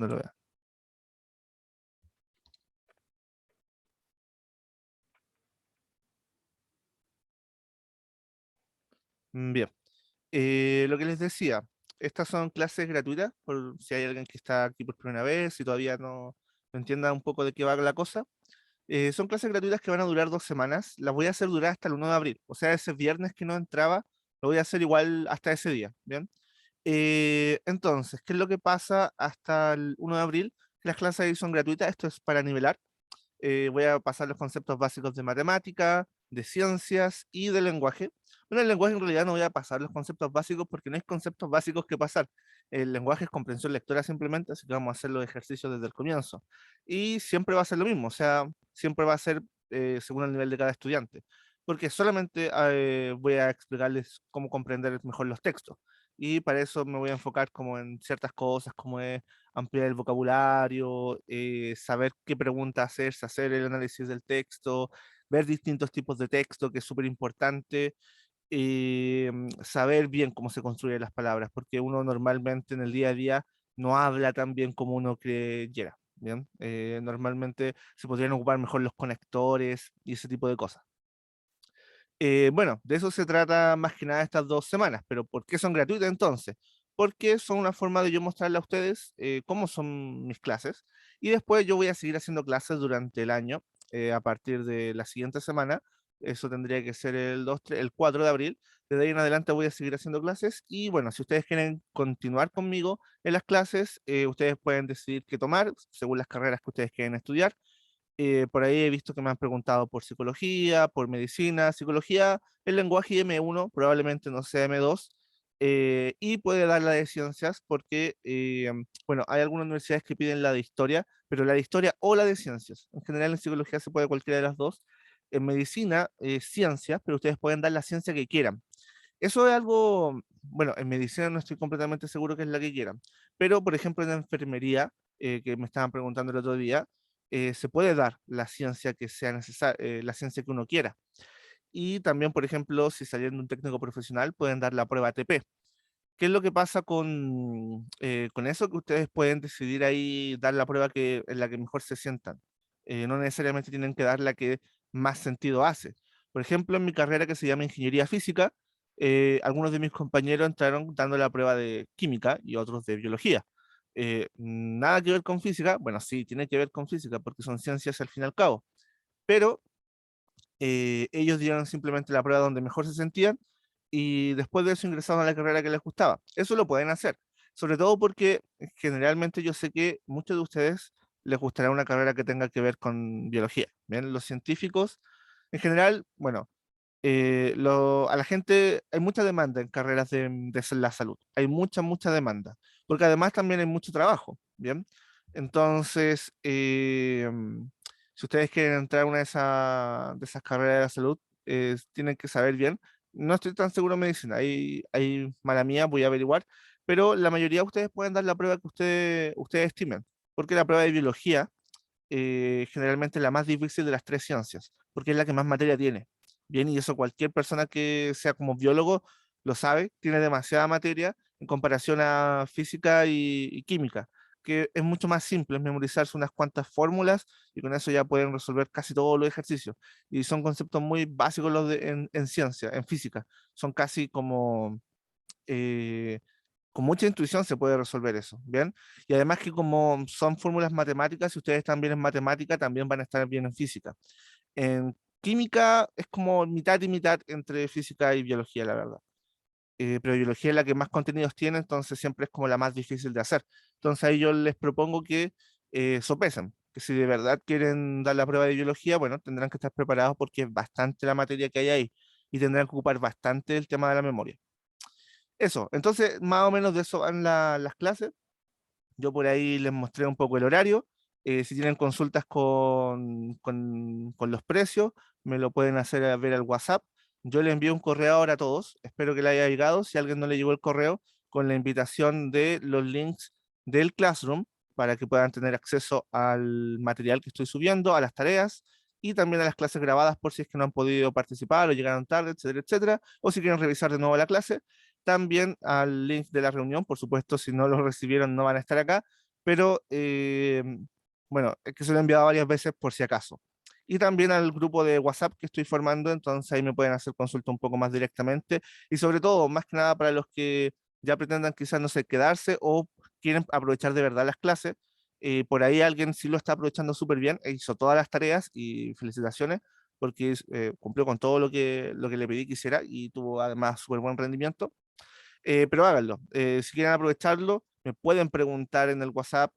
cuando lo vea. Bien. Lo que les decía, estas son clases gratuitas, por si hay alguien que está aquí por primera vez y todavía no entienda un poco de qué va la cosa. Son clases gratuitas que van a durar 2 semanas. Las voy a hacer durar hasta el 1 de abril. O sea, ese viernes que no entraba, lo voy a hacer igual hasta ese día. ¿Bien? Entonces, ¿qué es lo que pasa hasta el 1 de abril? Las clases ahí son gratuitas. Esto es para nivelar. Voy a pasar los conceptos básicos de matemática, de ciencias y de lenguaje. Bueno, el lenguaje en realidad no voy a pasar los conceptos básicos porque no hay conceptos básicos que pasar. El lenguaje es comprensión lectora simplemente, así que vamos a hacer los ejercicios desde el comienzo. Y siempre va a ser lo mismo, o sea, siempre va a ser según el nivel de cada estudiante, porque solamente voy a explicarles cómo comprender mejor los textos. Y para eso me voy a enfocar como en ciertas cosas, como es ampliar el vocabulario, saber qué preguntas hacerse, hacer el análisis del texto, ver distintos tipos de texto, que es súper importante, saber bien cómo se construyen las palabras, porque uno normalmente en el día a día no habla tan bien como uno creyera. Bien, normalmente se podrían ocupar mejor los conectores y ese tipo de cosas. Bueno, de eso se trata más que nada estas 2 semanas, pero ¿por qué son gratuitas entonces? Porque son una forma de yo mostrarle a ustedes cómo son mis clases y después yo voy a seguir haciendo clases durante el año a partir de la siguiente semana. Eso tendría que ser el 2, el 4 de abril. Desde ahí en adelante voy a seguir haciendo clases y bueno, si ustedes quieren continuar conmigo en las clases, ustedes pueden decidir qué tomar según las carreras que ustedes quieren estudiar. Por ahí he visto que me han preguntado por psicología, por medicina, psicología, el lenguaje M1, probablemente no sea M2, y puede dar la de ciencias porque, bueno, hay algunas universidades que piden la de historia, pero la de historia o la de ciencias. En general en psicología se puede cualquiera de las dos. En medicina, ciencias, pero ustedes pueden dar la ciencia que quieran. Eso es algo, bueno, en medicina no estoy completamente seguro que es la que quieran, pero por ejemplo en la enfermería, que me estaban preguntando el otro día, se puede dar la ciencia que sea necesaria, la ciencia que uno quiera. Y también, por ejemplo, si saliendo un técnico profesional, pueden dar la prueba ATP. ¿Qué es lo que pasa con eso? Que ustedes pueden decidir ahí dar la prueba en la que mejor se sientan. No necesariamente tienen que dar la que más sentido hace. Por ejemplo, en mi carrera que se llama Ingeniería Física, algunos de mis compañeros entraron dando la prueba de química y otros de biología. Nada que ver con física, bueno, sí, tiene que ver con física porque son ciencias al fin y al cabo, pero ellos dieron simplemente la prueba donde mejor se sentían y después de eso ingresaron a la carrera que les gustaba. Eso lo pueden hacer, sobre todo porque generalmente yo sé que muchos de ustedes les gustará una carrera que tenga que ver con biología. Bien, los científicos en general, bueno, a la gente hay mucha demanda en carreras de la salud, hay mucha demanda, porque además también hay mucho trabajo, ¿bien? Entonces, si ustedes quieren entrar a una de esas carreras de la salud, tienen que saber bien. No estoy tan seguro de medicina, hay mala mía, voy a averiguar, pero la mayoría de ustedes pueden dar la prueba que ustedes estimen, porque la prueba de biología generalmente es la más difícil de las tres ciencias, porque es la que más materia tiene. Bien, y eso cualquier persona que sea como biólogo lo sabe, tiene demasiada materia en comparación a física y química, que es mucho más simple, es memorizarse unas cuantas fórmulas y con eso ya pueden resolver casi todos los ejercicios. Y son conceptos muy básicos en ciencia, en física. Son casi como eh, con mucha intuición se puede resolver eso, ¿bien? Y además que como son fórmulas matemáticas, si ustedes están bien en matemática, también van a estar bien en física. En química es como mitad y mitad entre física y biología, la verdad. Pero biología es la que más contenidos tiene, entonces siempre es como la más difícil de hacer. Entonces ahí yo les propongo que sopesen, que si de verdad quieren dar la prueba de biología, bueno, tendrán que estar preparados porque es bastante la materia que hay ahí y tendrán que ocupar bastante el tema de la memoria. Eso, entonces más o menos de eso van las clases. Yo por ahí les mostré un poco el horario. Si tienen consultas con los precios, me lo pueden hacer ver al WhatsApp. Yo les envío un correo ahora a todos. Espero que le haya llegado. Si a alguien no le llegó el correo, con la invitación de los links del Classroom para que puedan tener acceso al material que estoy subiendo, a las tareas y también a las clases grabadas por si es que no han podido participar o llegaron tarde, etcétera, etcétera. O si quieren revisar de nuevo la clase también al link de la reunión, por supuesto, si no lo recibieron no van a estar acá, pero bueno, es que se lo he enviado varias veces por si acaso. Y también al grupo de WhatsApp que estoy formando, entonces ahí me pueden hacer consulta un poco más directamente y sobre todo, más que nada para los que ya pretendan quizás, no sé, quedarse o quieren aprovechar de verdad las clases. Por ahí alguien sí lo está aprovechando súper bien, e hizo todas las tareas y felicitaciones porque cumplió con todo lo que le pedí que hiciera y tuvo además súper buen rendimiento. Pero háganlo. Si quieren aprovecharlo, me pueden preguntar en el WhatsApp,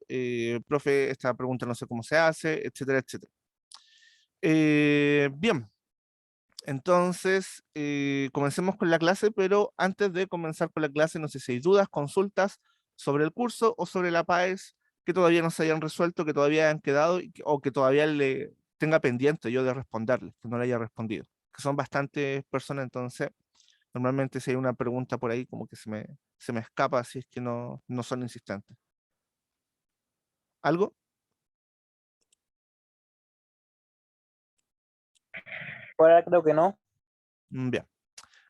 profe, esta pregunta no sé cómo se hace, etcétera, etcétera. Bien, entonces comencemos con la clase, pero antes de comenzar con la clase, no sé si hay dudas, consultas sobre el curso o sobre la PAES que todavía no se hayan resuelto, que todavía hayan quedado o que todavía le tenga pendiente yo de responderles, que no le haya respondido, que son bastantes personas, entonces normalmente si hay una pregunta por ahí, como que se me escapa si es que no son insistentes. ¿Algo? Ahora creo que no. Bien.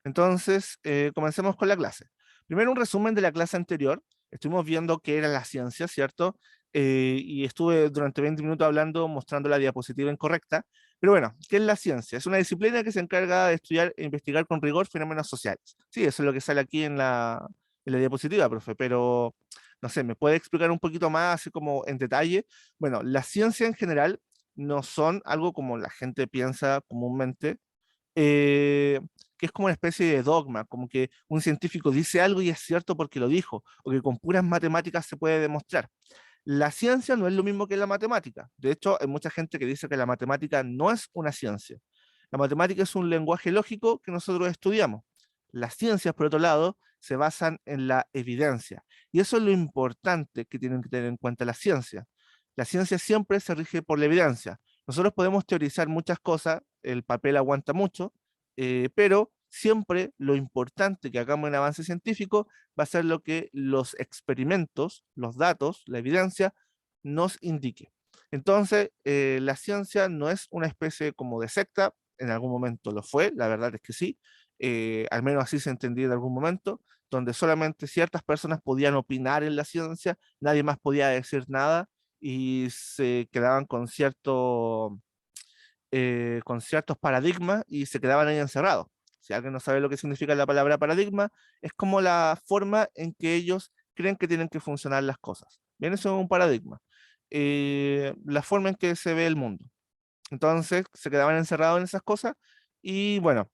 Entonces, comencemos con la clase. Primero, un resumen de la clase anterior. Estuvimos viendo qué era la ciencia, ¿cierto? Y estuve durante 20 minutos hablando, mostrando la diapositiva incorrecta. Pero bueno, ¿qué es la ciencia? Es una disciplina que se encarga de estudiar e investigar con rigor fenómenos sociales. Sí, eso es lo que sale aquí en la diapositiva, profe, pero no sé, ¿me puede explicar un poquito más, así como en detalle? Bueno, la ciencia en general no son algo como la gente piensa comúnmente, eh, que es como una especie de dogma, como que un científico dice algo y es cierto porque lo dijo, o que con puras matemáticas se puede demostrar. La ciencia no es lo mismo que la matemática. De hecho, hay mucha gente que dice que la matemática no es una ciencia. La matemática es un lenguaje lógico que nosotros estudiamos. Las ciencias, por otro lado, se basan en la evidencia. Y eso es lo importante que tienen que tener en cuenta la ciencia. La ciencia siempre se rige por la evidencia. Nosotros podemos teorizar muchas cosas, el papel aguanta mucho, pero siempre lo importante que hagamos en avance científico va a ser lo que los experimentos, los datos, la evidencia nos indique. Entonces, la ciencia no es una especie como de secta, en algún momento lo fue, la verdad es que sí, al menos así se entendía en algún momento, donde solamente ciertas personas podían opinar en la ciencia, nadie más podía decir nada y se quedaban con ciertos paradigmas y se quedaban ahí encerrados. Si alguien no sabe lo que significa la palabra paradigma, es como la forma en que ellos creen que tienen que funcionar las cosas. Bien, eso es un paradigma. La forma en que se ve el mundo. Entonces se quedaban encerrados en esas cosas y bueno,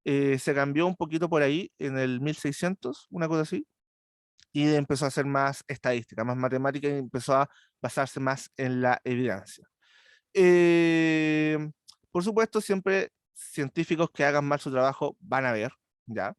se cambió un poquito por ahí en el 1600, una cosa así, y empezó a hacer más estadística, más matemática y empezó a basarse más en la evidencia. Eh, por supuesto, siempre científicos que hagan mal su trabajo van a haber, ¿ya?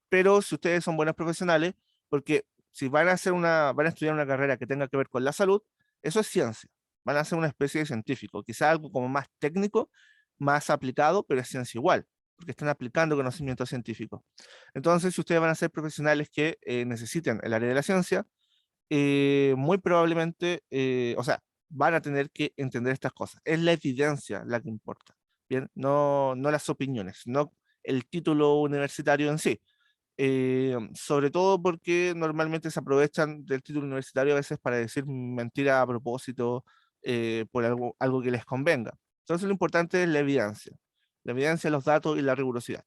Pero si ustedes son buenos profesionales, porque si van a estudiar una carrera que tenga que ver con la salud, eso es ciencia. Van a ser una especie de científico, quizá algo como más técnico, más aplicado, pero es ciencia igual, porque están aplicando conocimiento científico. Entonces, si ustedes van a ser profesionales que necesiten el área de la ciencia, muy probablemente, o sea, van a tener que entender estas cosas. Es la evidencia la que importa, ¿bien? No las opiniones, no el título universitario en sí. Sobre todo porque normalmente se aprovechan del título universitario a veces para decir mentira a propósito por algo que les convenga. Entonces lo importante es la evidencia, los datos y la rigurosidad.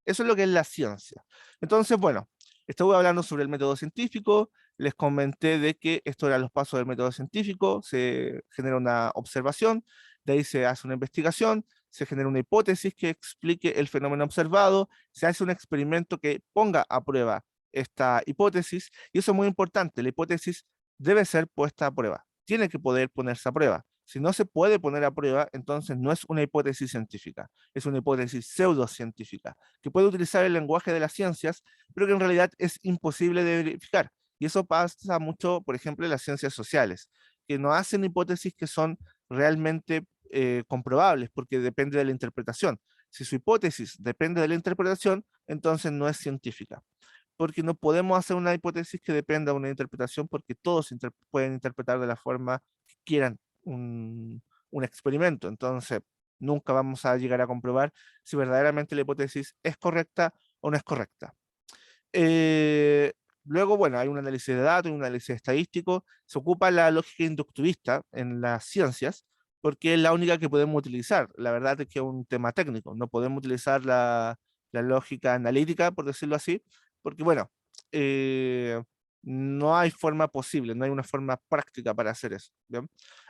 Eso es lo que es la ciencia. Entonces, bueno, estuve hablando sobre el método científico, les comenté de que estos eran los pasos del método científico, se genera una observación, de ahí se hace una investigación, se genera una hipótesis que explique el fenómeno observado, se hace un experimento que ponga a prueba esta hipótesis, y eso es muy importante, la hipótesis debe ser puesta a prueba, tiene que poder ponerse a prueba. Si no se puede poner a prueba, entonces no es una hipótesis científica, es una hipótesis pseudocientífica que puede utilizar el lenguaje de las ciencias, pero que en realidad es imposible de verificar. Y eso pasa mucho, por ejemplo, en las ciencias sociales, que no hacen hipótesis que son realmente comprobables, porque depende de la interpretación. Si su hipótesis depende de la interpretación, entonces no es científica, porque no podemos hacer una hipótesis que dependa de una interpretación, porque todos pueden interpretar de la forma que quieran un experimento. Entonces, nunca vamos a llegar a comprobar si verdaderamente la hipótesis es correcta o no es correcta. Eh, Luego, bueno, hay un análisis de datos, un análisis estadístico, se ocupa la lógica inductivista en las ciencias, porque es la única que podemos utilizar. La verdad es que es un tema técnico, no podemos utilizar la lógica analítica, por decirlo así, porque, bueno, eh, no hay forma posible, no hay una forma práctica para hacer eso. ¿Bien?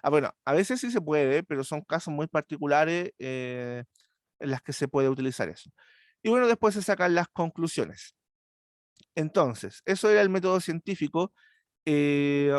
Bueno, a veces sí se puede, pero son casos muy particulares en las que se puede utilizar eso. Y bueno, después se sacan las conclusiones. Entonces, eso era el método científico. Eh,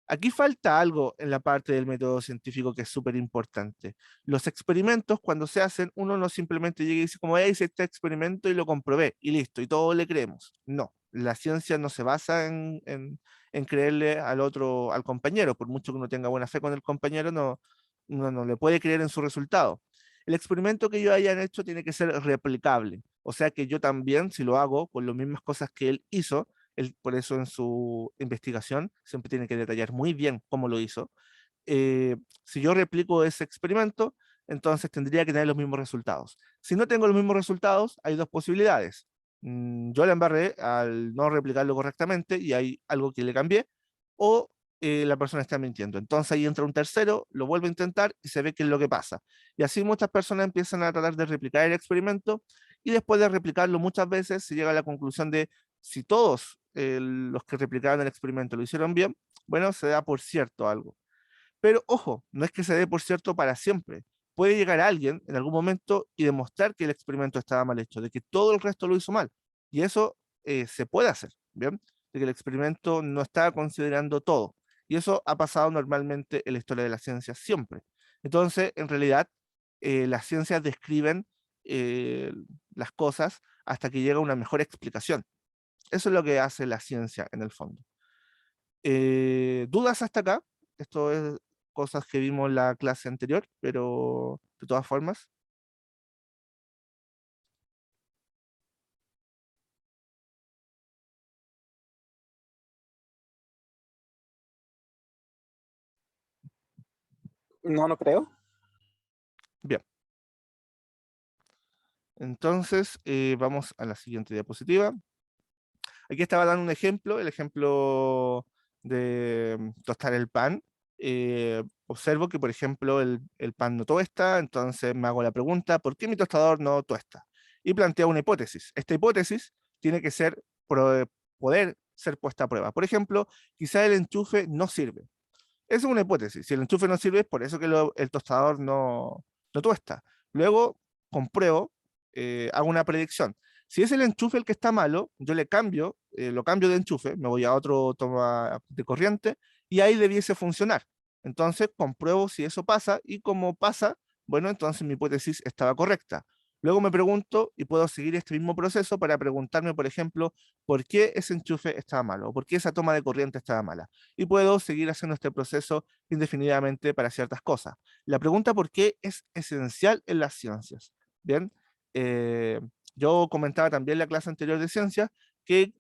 Aquí falta algo en la parte del método científico que es súper importante. Los experimentos, cuando se hacen, uno no simplemente llega y dice, como ya hice este experimento y lo comprobé, y listo, y todos le creemos. No, la ciencia no se basa en creerle al otro, al compañero, por mucho que uno tenga buena fe con el compañero, no, uno no le puede creer en su resultado. El experimento que ellos hayan hecho tiene que ser replicable, o sea que yo también, si lo hago con las mismas cosas que él hizo, él, por eso en su investigación siempre tiene que detallar muy bien cómo lo hizo. Si yo replico ese experimento, entonces tendría que tener los mismos resultados. Si no tengo los mismos resultados, hay dos posibilidades. Yo la embarré al no replicarlo correctamente y hay algo que le cambié, o la persona está mintiendo. Entonces ahí entra un tercero, lo vuelve a intentar y se ve qué es lo que pasa. Y así muchas personas empiezan a tratar de replicar el experimento y después de replicarlo muchas veces se llega a la conclusión de si todos los que replicaron el experimento lo hicieron bien, bueno, se da por cierto algo. Pero ojo, no es que se dé por cierto para siempre. Puede llegar alguien en algún momento y demostrar que el experimento estaba mal hecho, de que todo el resto lo hizo mal. Y eso se puede hacer, ¿bien? De que el experimento no estaba considerando todo. Y eso ha pasado normalmente en la historia de la ciencia siempre. Entonces, en realidad, las ciencias describen eh, las cosas hasta que llega una mejor explicación. Eso es lo que hace la ciencia en el fondo. ¿Dudas hasta acá? Esto es cosas que vimos en la clase anterior, pero de todas formas, No, no creo. bien. Entonces, vamos a la siguiente diapositiva. Aquí estaba dando un ejemplo, el ejemplo de tostar el pan. Observo que, por ejemplo, el pan no tuesta, entonces me hago la pregunta, ¿por qué mi tostador no tuesta? Y planteo una hipótesis. Esta hipótesis tiene que ser, poder ser puesta a prueba. Por ejemplo, quizá el enchufe no sirve. Esa es una hipótesis. Si el enchufe no sirve, es por eso que el tostador no tuesta. Luego compruebo, hago una predicción. Si es el enchufe el que está malo, yo le cambio, lo cambio de enchufe, me voy a otro toma de corriente y ahí debiese funcionar. Entonces compruebo si eso pasa y como pasa, bueno, entonces mi hipótesis estaba correcta. Luego me pregunto y puedo seguir este mismo proceso para preguntarme, por ejemplo, por qué ese enchufe estaba malo o por qué esa toma de corriente estaba mala y puedo seguir haciendo este proceso indefinidamente para ciertas cosas. La pregunta por qué es esencial en las ciencias. Bien, eh, yo comentaba también en la clase anterior de ciencias que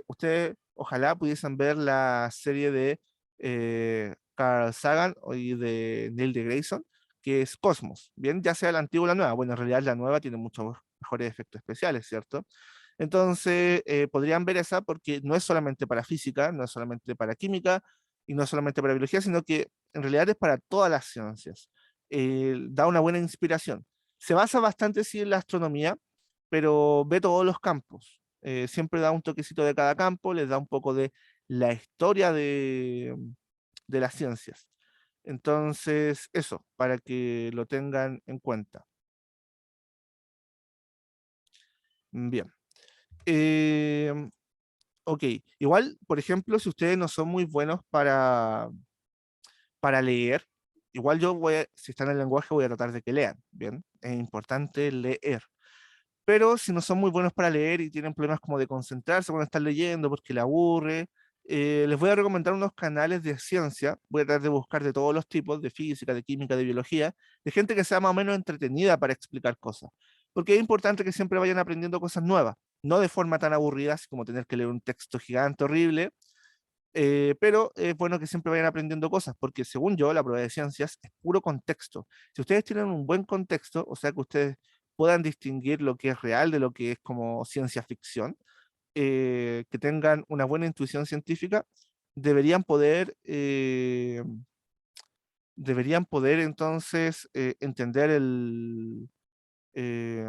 ustedes ojalá pudiesen ver la serie de Carl Sagan y de Neil deGrasse Tyson, que es Cosmos. Bien, ya sea la antigua o la nueva. Bueno, en realidad la nueva tiene muchos mejores efectos especiales, ¿cierto? Entonces, podrían ver esa porque no es solamente para física, no es solamente para química y no es solamente para biología, sino que en realidad es para todas las ciencias. Da una buena inspiración. Se basa bastante sí en la astronomía, pero ve todos los campos. Siempre da un toquecito de cada campo, les da un poco de la historia de las ciencias. Entonces, eso, para que lo tengan en cuenta. Bien. Eh, Ok, igual, por ejemplo, si ustedes no son muy buenos para leer, igual yo voy si están en el lenguaje, voy a tratar de que lean, ¿bien? Es importante leer. Pero si no son muy buenos para leer y tienen problemas como de concentrarse cuando están leyendo porque le aburre, les voy a recomendar unos canales de ciencia. Voy a tratar de buscar de todos los tipos, de física, de química, de biología, de gente que sea más o menos entretenida para explicar cosas. Porque es importante que siempre vayan aprendiendo cosas nuevas, no de forma tan aburrida, así como tener que leer un texto gigante, horrible, pero es bueno que siempre vayan aprendiendo cosas, porque según yo, la prueba de ciencias es puro contexto. Si ustedes tienen un buen contexto, o sea, que ustedes puedan distinguir lo que es real de lo que es como ciencia ficción, que tengan una buena intuición científica deberían poder, entonces entender eh,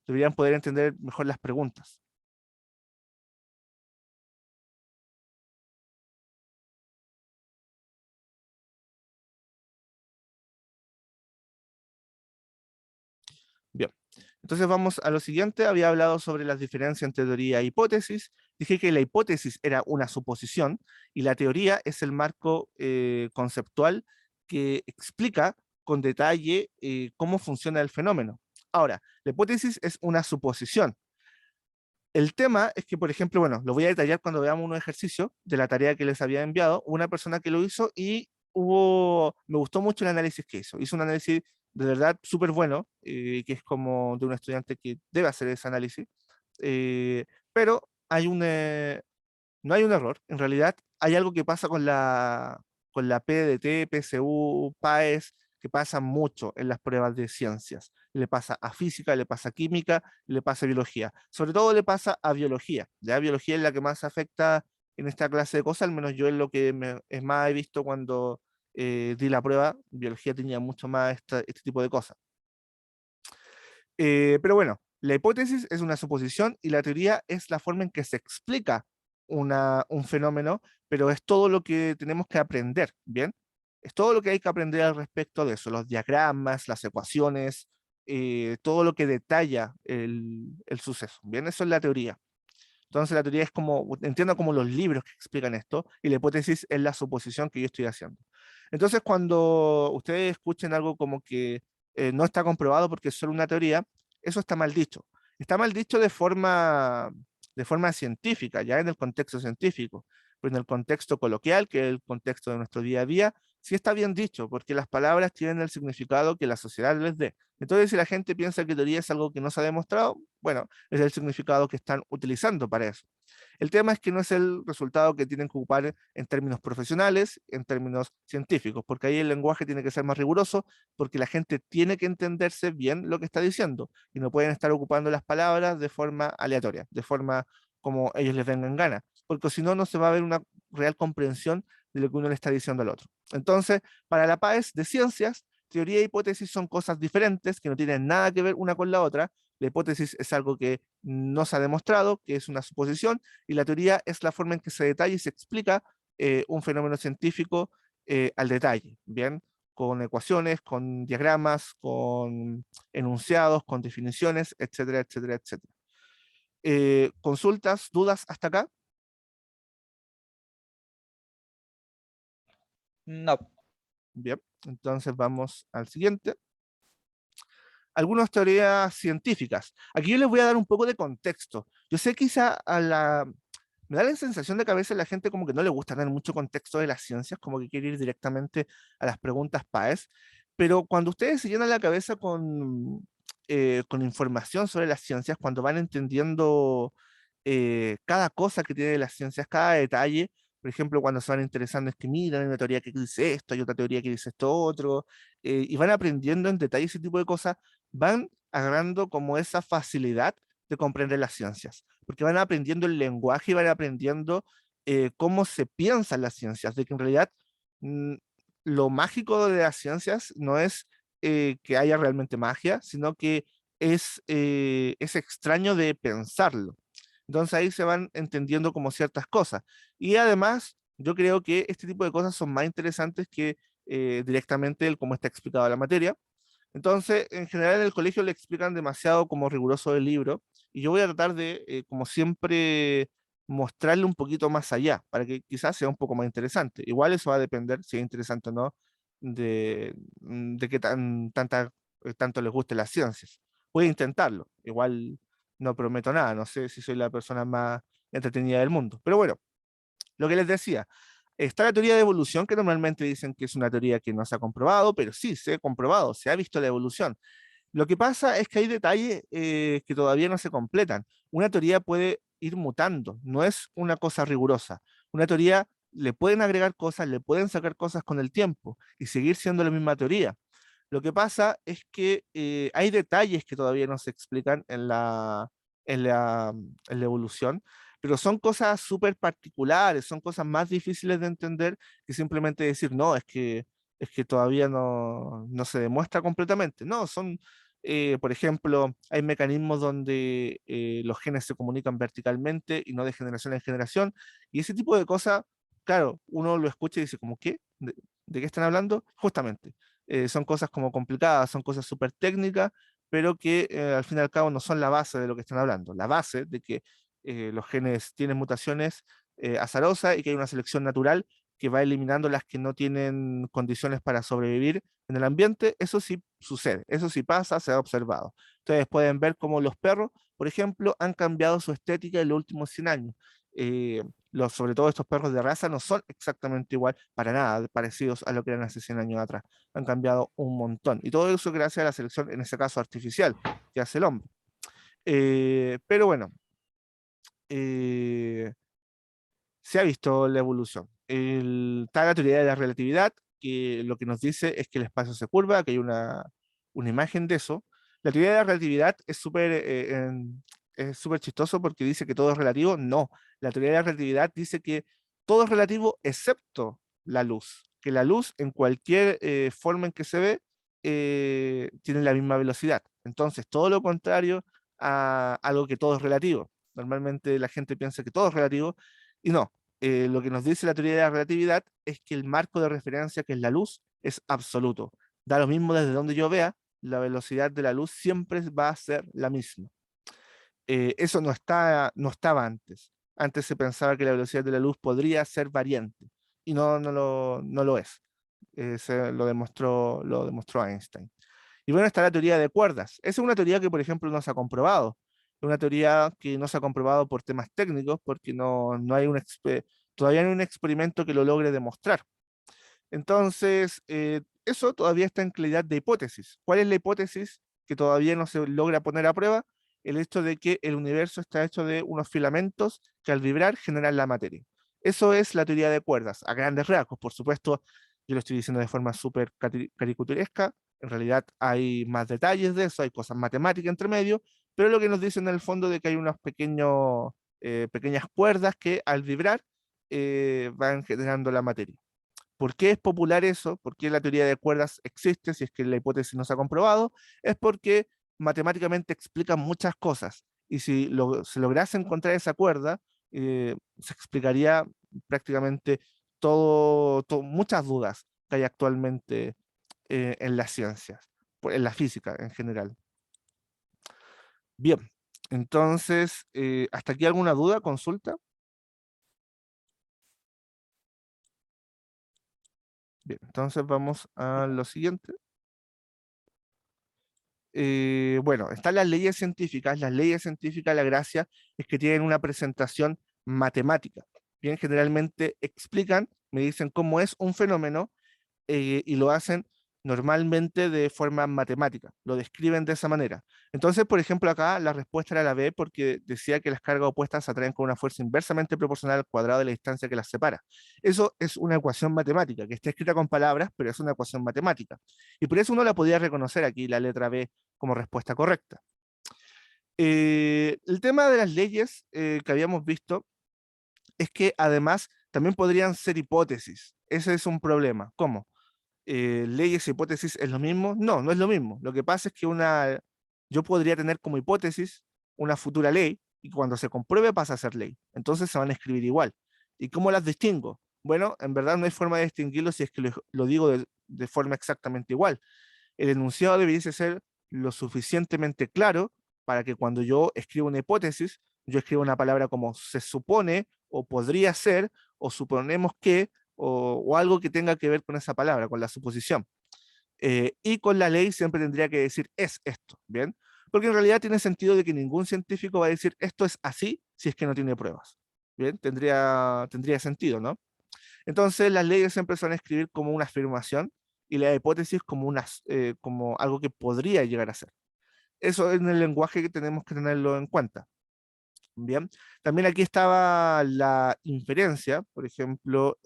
deberían poder entender mejor las preguntas. Bien, entonces vamos a lo siguiente. Había hablado sobre las diferencias entre teoría e hipótesis. Dije que la hipótesis era una suposición y la teoría es el marco conceptual que explica con detalle cómo funciona el fenómeno. Ahora, la hipótesis es una suposición. El tema es que, por ejemplo, bueno, lo voy a detallar cuando veamos un ejercicio de la tarea que les había enviado, una persona que lo hizo y me gustó mucho el análisis que hizo. Hizo un análisis de verdad súper bueno, que es como de un estudiante que debe hacer ese análisis, pero no hay un error. En realidad hay algo que pasa con la PDT, PSU, PAES, que pasa mucho en las pruebas de ciencias. Le pasa a física, le pasa a química, le pasa a biología. Sobre todo le pasa a biología. Ya biología es la que más afecta en esta clase de cosas, al menos yo es lo que es más he visto cuando di la prueba. Biología tenía mucho más este tipo de cosas. Pero bueno, la hipótesis es una suposición y la teoría es la forma en que se explica un fenómeno, pero es todo lo que tenemos que aprender, ¿bien? Es todo lo que hay que aprender al respecto de eso, los diagramas, las ecuaciones, todo lo que detalla el suceso, ¿bien? Eso es la teoría. Entonces la teoría es como, entiendo como los libros que explican esto, y la hipótesis es la suposición que yo estoy haciendo. Entonces cuando ustedes escuchen algo como que no está comprobado porque es solo una teoría, eso está mal dicho. Está mal dicho de forma científica, ya en el contexto científico, pero en el contexto coloquial, que es el contexto de nuestro día a día, sí está bien dicho, porque las palabras tienen el significado que la sociedad les dé. Entonces, si la gente piensa que teoría es algo que no se ha demostrado, bueno, es el significado que están utilizando para eso. El tema es que no es el resultado que tienen que ocupar en términos profesionales, en términos científicos, porque ahí el lenguaje tiene que ser más riguroso, porque la gente tiene que entenderse bien lo que está diciendo y no pueden estar ocupando las palabras de forma aleatoria, de forma como ellos les vengan gana, porque si no, no se va a ver una real comprensión de lo que uno le está diciendo al otro. Entonces, para la PAES de ciencias, teoría e hipótesis son cosas diferentes que no tienen nada que ver una con la otra. La hipótesis es algo que no se ha demostrado, que es una suposición, y la teoría es la forma en que se detalla y se explica un fenómeno científico al detalle, ¿bien? Con ecuaciones, con diagramas, con enunciados, con definiciones, etcétera, etcétera, etcétera. ¿Consultas, dudas hasta acá? No. Bien, entonces vamos al siguiente. Algunas teorías científicas. Aquí yo les voy a dar un poco de contexto. Yo sé quizá me da la sensación de que a veces la gente como que no le gusta tener mucho contexto de las ciencias, como que quiere ir directamente a las preguntas PAES, pero cuando ustedes se llenan la cabeza con información sobre las ciencias, cuando van entendiendo cada cosa que tiene las ciencias, cada detalle, por ejemplo, cuando se van interesando es que miran, hay una teoría que dice esto, hay otra teoría que dice esto otro, y van aprendiendo en detalle ese tipo de cosas, van agarrando como esa facilidad de comprender las ciencias, porque van aprendiendo el lenguaje y van aprendiendo cómo se piensan las ciencias, de que en realidad mm, lo mágico de las ciencias no es que haya realmente magia, sino que es extraño de pensarlo. Entonces ahí se van entendiendo como ciertas cosas. Y además, yo creo que este tipo de cosas son más interesantes que directamente el cómo está explicada la materia. Entonces, en general en el colegio le explican demasiado como riguroso el libro y yo voy a tratar de, como siempre, mostrarle un poquito más allá para que quizás sea un poco más interesante. Igual eso va a depender si es interesante o no de qué tanto les guste las ciencias. Voy a intentarlo. Igual no prometo nada, no sé si soy la persona más entretenida del mundo. Pero bueno, lo que les decía, está la teoría de evolución, que normalmente dicen que es una teoría que no se ha comprobado, pero sí, se ha comprobado, se ha visto la evolución. Lo que pasa es que hay detalles que todavía no se completan. Una teoría puede ir mutando, no es una cosa rigurosa. Una teoría le pueden agregar cosas, le pueden sacar cosas con el tiempo y seguir siendo la misma teoría. Lo que pasa es que hay detalles que todavía no se explican en la evolución, pero son cosas súper particulares, son cosas más difíciles de entender que simplemente decir, no, es que todavía no se demuestra completamente. No, son, por ejemplo, hay mecanismos donde los genes se comunican verticalmente y no de generación en generación, y ese tipo de cosas, claro, uno lo escucha y dice, ¿cómo qué? ¿De qué están hablando? Justamente, son cosas como complicadas, son cosas súper técnicas, pero que al fin y al cabo no son la base de lo que están hablando. La base de que los genes tienen mutaciones azarosas y que hay una selección natural que va eliminando las que no tienen condiciones para sobrevivir en el ambiente, eso sí sucede, eso sí pasa, se ha observado. Ustedes pueden ver cómo los perros, por ejemplo, han cambiado su estética en los últimos 100 años. Sobre todo estos perros de raza no son exactamente igual, para nada parecidos a lo que eran hace 100 años atrás. Han cambiado un montón. Y todo eso gracias a la selección, en ese caso artificial, que hace el hombre. Pero bueno, eh, se ha visto la evolución. Está la teoría de la relatividad, que lo que nos dice es que el espacio se curva, que hay una imagen de eso. La teoría de la relatividad es súper chistoso porque dice que todo es relativo. No, la teoría de la relatividad dice que todo es relativo excepto la luz, que la luz en cualquier forma en que se ve tiene la misma velocidad. Entonces, todo lo contrario a algo que todo es relativo. Normalmente la gente piensa que todo es relativo y no, lo que nos dice la teoría de la relatividad es que el marco de referencia, que es la luz, es absoluto. Da lo mismo desde donde yo vea, la velocidad de la luz siempre va a ser la misma. Eso no estaba antes. Antes se pensaba que la velocidad de la luz podría ser variante y no lo es. Lo demostró Einstein. Y bueno, está la teoría de cuerdas. Esa es una teoría que, por ejemplo, no se ha comprobado. Es una teoría que no se ha comprobado por temas técnicos, porque no hay todavía no hay un experimento que lo logre demostrar. Entonces, eso todavía está en calidad de hipótesis. ¿Cuál es la hipótesis que todavía no se logra poner a prueba? El hecho de que el universo está hecho de unos filamentos que al vibrar generan la materia. Eso es la teoría de cuerdas, a grandes rasgos. Por supuesto, yo lo estoy diciendo de forma súper caricaturesca. En realidad hay más detalles de eso, hay cosas matemáticas entre medio, pero lo que nos dicen en el fondo de que hay unas pequeñas cuerdas que al vibrar van generando la materia. ¿Por qué es popular eso? ¿Por qué la teoría de cuerdas existe si es que la hipótesis no se ha comprobado? Es porque matemáticamente explica muchas cosas. Y si se lograse encontrar esa cuerda, se explicaría prácticamente muchas dudas que hay actualmente en las ciencias, en la física en general. Bien, entonces, ¿hasta aquí alguna duda, consulta? Bien, entonces vamos a lo siguiente. Bueno, están las leyes científicas. Las leyes científicas, la gracia es que tienen una presentación matemática. Bien, generalmente explican, me dicen cómo es un fenómeno y lo hacen normalmente de forma matemática, lo describen de esa manera. Entonces, por ejemplo, acá la respuesta era la B porque decía que las cargas opuestas se atraen con una fuerza inversamente proporcional al cuadrado de la distancia que las separa. Eso es una ecuación matemática, que está escrita con palabras, pero es una ecuación matemática. Y por eso uno la podía reconocer aquí, la letra B, como respuesta correcta. El tema de las leyes que habíamos visto es que además también podrían ser hipótesis. Ese es un problema. ¿Cómo? ¿Leyes e hipótesis es lo mismo? No, no es lo mismo. Lo que pasa es que yo podría tener como hipótesis una futura ley y cuando se compruebe pasa a ser ley. Entonces se van a escribir igual. ¿Y cómo las distingo? Bueno, en verdad no hay forma de distinguirlo si es que lo digo de forma exactamente igual. El enunciado debería ser lo suficientemente claro para que cuando yo escribo una hipótesis, yo escriba una palabra como se supone o podría ser o suponemos que o algo que tenga que ver con esa palabra, con la suposición. Y con la ley siempre tendría que decir es esto, ¿bien? Porque en realidad tiene sentido de que ningún científico va a decir esto es así si es que no tiene pruebas, ¿bien? Tendría sentido, ¿no? Entonces, las leyes siempre se van a escribir como una afirmación y la hipótesis como algo que podría llegar a ser. Eso en el lenguaje que tenemos que tenerlo en cuenta. Bien, también aquí estaba la inferencia, por ejemplo,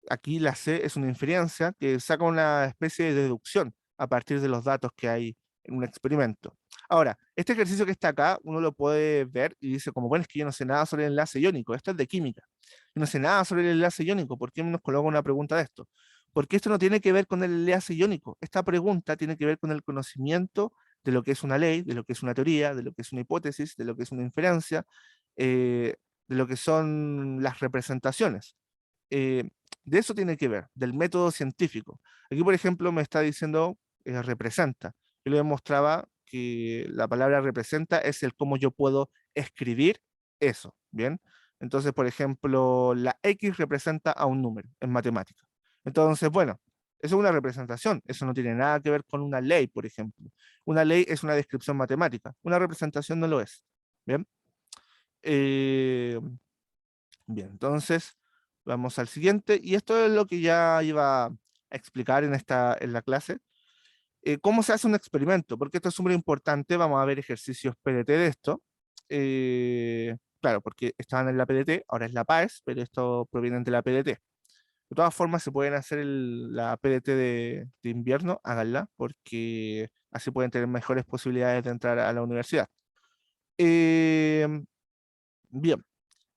aquí la C es una inferencia que saca una especie de deducción a partir de los datos que hay en un experimento. Ahora, este ejercicio que está acá, uno lo puede ver y dice como, bueno, es que yo no sé nada sobre el enlace iónico, esto es de química. Yo no sé nada sobre el enlace iónico, ¿por qué nos coloca una pregunta de esto? Porque esto no tiene que ver con el enlace iónico, esta pregunta tiene que ver con el conocimiento de lo que es una ley, de lo que es una teoría, de lo que es una hipótesis, de lo que es una inferencia, eh, de lo que son las representaciones. Eh, de eso tiene que ver, del método científico. Aquí, por ejemplo, me está diciendo representa. Yo le demostraba que la palabra representa es el cómo yo puedo escribir eso, ¿bien? Entonces, por ejemplo, la X representa a un número en matemática. Entonces, bueno, eso es una representación, eso no tiene nada que ver con una ley, por ejemplo. Una ley es una descripción matemática, una representación no lo es, ¿bien? Eh, Bien, entonces vamos al siguiente, y esto es lo que ya iba a explicar en la clase. ¿Cómo se hace un experimento? Porque esto es súper importante, vamos a ver ejercicios PDT de esto. Claro, porque estaban en la PDT, ahora es la PAES, pero esto proviene de la PDT. De todas formas, se pueden hacer la PDT de invierno, háganla, porque así pueden tener mejores posibilidades de entrar a la universidad. Eh, Bien,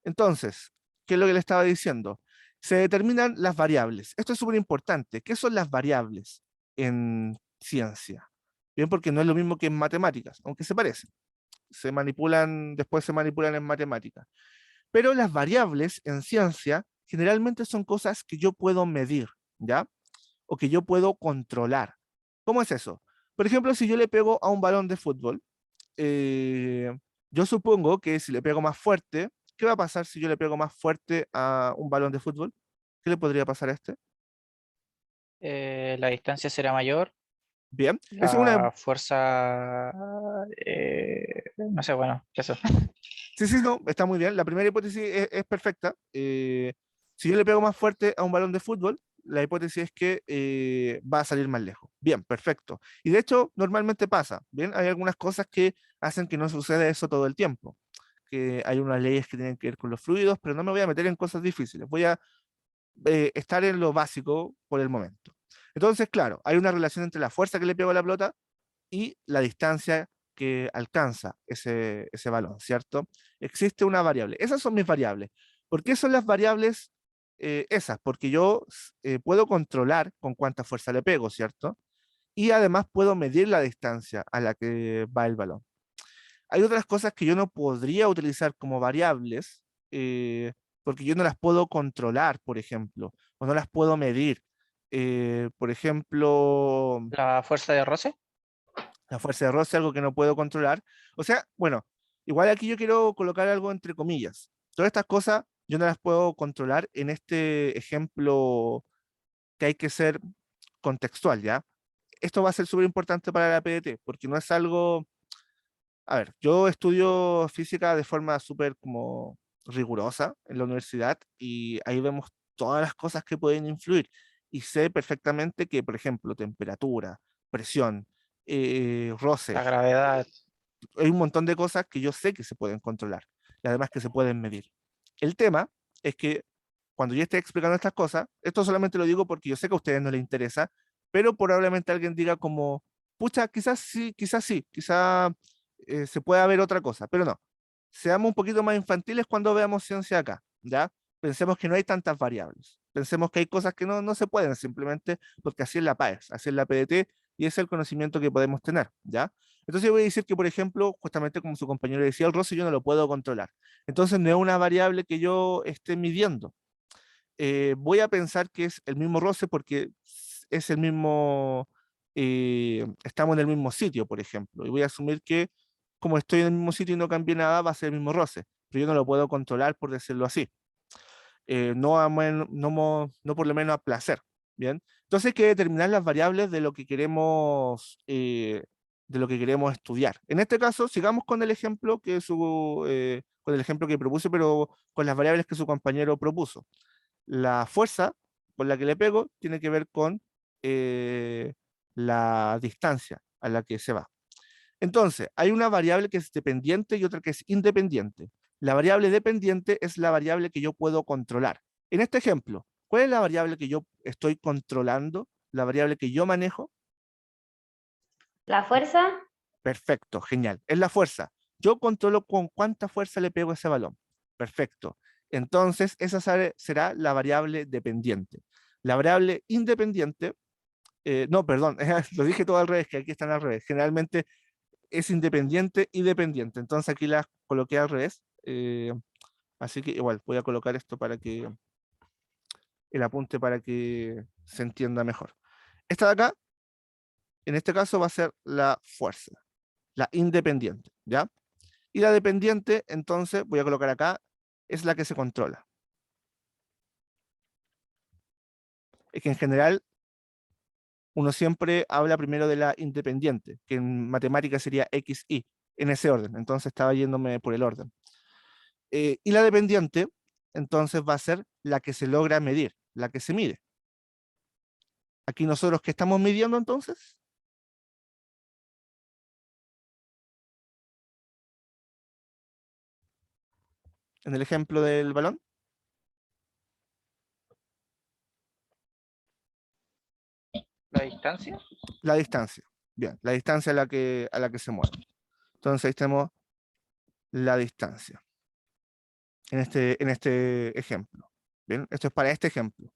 entonces, ¿qué es lo que le estaba diciendo? Se determinan las variables. Esto es súper importante. ¿Qué son las variables en ciencia? Bien, porque no es lo mismo que en matemáticas, aunque se parecen. Se manipulan, después se manipulan en matemáticas. Pero las variables en ciencia generalmente son cosas que yo puedo medir, ¿ya? O que yo puedo controlar. ¿Cómo es eso? Por ejemplo, si yo le pego a un balón de fútbol, eh, yo supongo que si le pego más fuerte, ¿qué va a pasar si yo le pego más fuerte a un balón de fútbol? ¿Qué le podría pasar a este? La distancia será mayor, Bien, esa es una... la fuerza, no sé, bueno, eso. Sí, sí, no, está muy bien. La primera hipótesis es perfecta. Si yo le pego más fuerte a un balón de fútbol, la hipótesis es que va a salir más lejos. Bien, perfecto. Y de hecho, normalmente pasa. Bien, hay algunas cosas que hacen que no suceda eso todo el tiempo. Que hay unas leyes que tienen que ver con los fluidos, pero no me voy a meter en cosas difíciles. Voy a estar en lo básico por el momento. Entonces, claro, hay una relación entre la fuerza que le pego a la pelota y la distancia que alcanza ese balón, ¿cierto? Existe una variable. Esas son mis variables. ¿Por qué son las variables esas? Porque yo puedo controlar con cuánta fuerza le pego, ¿cierto? Y además puedo medir la distancia a la que va el balón. Hay otras cosas que yo no podría utilizar como variables porque yo no las puedo controlar, por ejemplo, o no las puedo medir. Por ejemplo, La fuerza de roce, la fuerza de roce, algo que no puedo controlar. O sea, bueno, igual aquí yo quiero colocar algo entre comillas. Todas estas cosas yo no las puedo controlar en este ejemplo que hay que ser contextual, ¿ya? Esto va a ser súper importante para la PDT, porque no es algo... A ver, yo estudio física de forma súper como rigurosa en la universidad y ahí vemos todas las cosas que pueden influir y sé perfectamente que, por ejemplo, temperatura, presión, roce, la gravedad, hay un montón de cosas que yo sé que se pueden controlar y además que se pueden medir. El tema es que cuando yo esté explicando estas cosas, esto solamente lo digo porque yo sé que a ustedes no les interesa, pero probablemente alguien diga como, pucha, quizás sí, quizás se pueda ver otra cosa, pero no. Seamos un poquito más infantiles cuando veamos ciencia acá, ¿ya? Pensemos que no hay tantas variables. Pensemos que hay cosas que no se pueden simplemente porque así es la PAES, así es la PDT y es el conocimiento que podemos tener, ¿ya? Entonces yo voy a decir que, por ejemplo, justamente como su compañero decía, el roce yo no lo puedo controlar. Entonces no es una variable que yo esté midiendo. Voy a pensar que es el mismo roce porque es el mismo, estamos en el mismo sitio, por ejemplo, y voy a asumir que como estoy en el mismo sitio y no cambié nada, va a ser el mismo roce, pero yo no lo puedo controlar por decirlo así, no por lo menos a placer, ¿bien? Entonces hay que determinar las variables de lo que queremos estudiar. En este caso, sigamos con el ejemplo con el ejemplo que propuse, pero con las variables que su compañero propuso. La fuerza con la que le pego tiene que ver con eh, la distancia a la que se va. Entonces, hay una variable que es dependiente y otra que es independiente. La variable dependiente es la variable que yo puedo controlar. En este ejemplo, ¿cuál es la variable que yo estoy controlando? La variable que yo manejo. La fuerza, Perfecto, genial. Es la fuerza. Yo controlo con cuánta fuerza le pego a ese balón. Perfecto. Entonces, esa será la variable dependiente. La variable independiente, no, perdón, lo dije todo al revés, que aquí están al revés. Generalmente es independiente y dependiente. Entonces aquí las coloqué al revés. Así que igual, voy a colocar esto para que el apunte para que se entienda mejor. Esta de acá, en este caso, va a ser la fuerza, la independiente, ¿ya? Y la dependiente, entonces, voy a colocar acá, es la que se controla. Es que en general uno siempre habla primero de la independiente, que en matemática sería X, Y, en ese orden. Entonces estaba yéndome por el orden. Y la dependiente, entonces, va a ser la que se logra medir, la que se mide. Aquí nosotros, ¿qué estamos midiendo entonces? En el ejemplo del balón, la distancia. la distancia. Bien, la distancia a la que se mueve. Entonces ahí tenemos la distancia en este ejemplo. Bien, esto es para este ejemplo.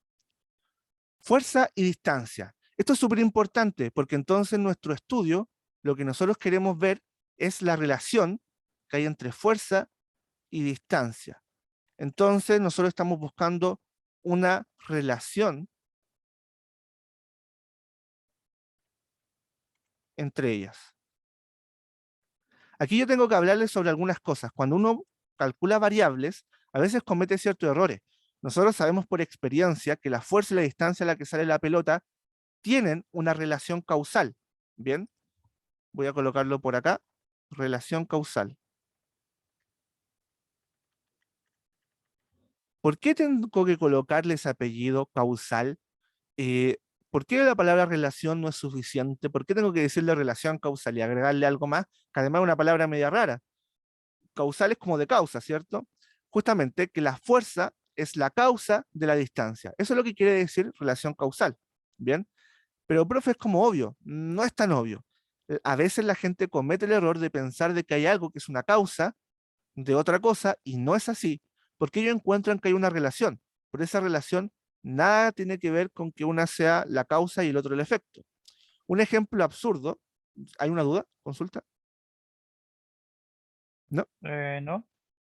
Fuerza y distancia. Esto es súper importante porque entonces en nuestro estudio lo que nosotros queremos ver es la relación que hay entre fuerza y distancia. Entonces nosotros estamos buscando una relación entre ellas. Aquí yo tengo que hablarles sobre algunas cosas. Cuando uno calcula variables, a veces comete ciertos errores. Nosotros sabemos por experiencia que la fuerza y la distancia a la que sale la pelota tienen una relación causal. Bien, voy a colocarlo por acá. Relación causal. ¿Por qué tengo que colocarle ese apellido causal? Eh, ¿Por qué la palabra relación no es suficiente? ¿Por qué tengo que decirle relación causal y agregarle algo más? Que además es una palabra media rara. Causal es como de causa, ¿cierto? Justamente que la fuerza es la causa de la distancia. Eso es lo que quiere decir relación causal. Bien, pero profe, es como obvio, no es tan obvio. A veces la gente comete el error de pensar de que hay algo que es una causa de otra cosa y no es así, porque ellos encuentran que hay una relación, pero esa relación nada tiene que ver con que una sea la causa y el otro el efecto. Un ejemplo absurdo, ¿hay una duda? ¿Consulta? ¿No? No.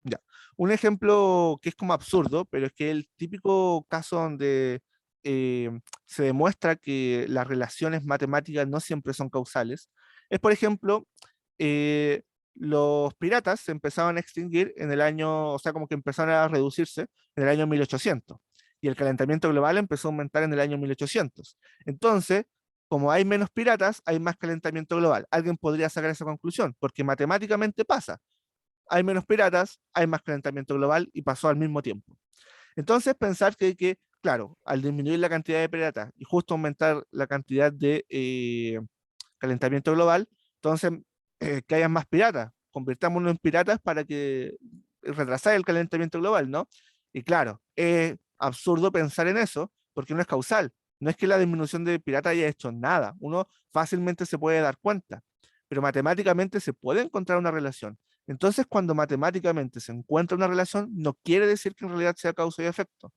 Ya. Un ejemplo que es como absurdo, pero es que el típico caso donde se demuestra que las relaciones matemáticas no siempre son causales, es por ejemplo, eh, los piratas se empezaban a extinguir en el año, o sea, como que empezaron a reducirse en el año 1800, y el calentamiento global empezó a aumentar en el año 1800. Entonces, como hay menos piratas, hay más calentamiento global. Alguien podría sacar esa conclusión, porque matemáticamente pasa, hay menos piratas, hay más calentamiento global y pasó al mismo tiempo. Entonces, pensar que claro, al disminuir la cantidad de piratas y justo aumentar la cantidad de calentamiento global, entonces que haya más piratas, convirtámonos en piratas para que retrasar el calentamiento global, ¿no? Y claro, es absurdo pensar en eso porque no es causal. No es que la disminución de piratas haya hecho nada, uno fácilmente se puede dar cuenta, pero matemáticamente se puede encontrar una relación. Entonces, cuando matemáticamente se encuentra una relación, no quiere decir que en realidad sea causa y efecto.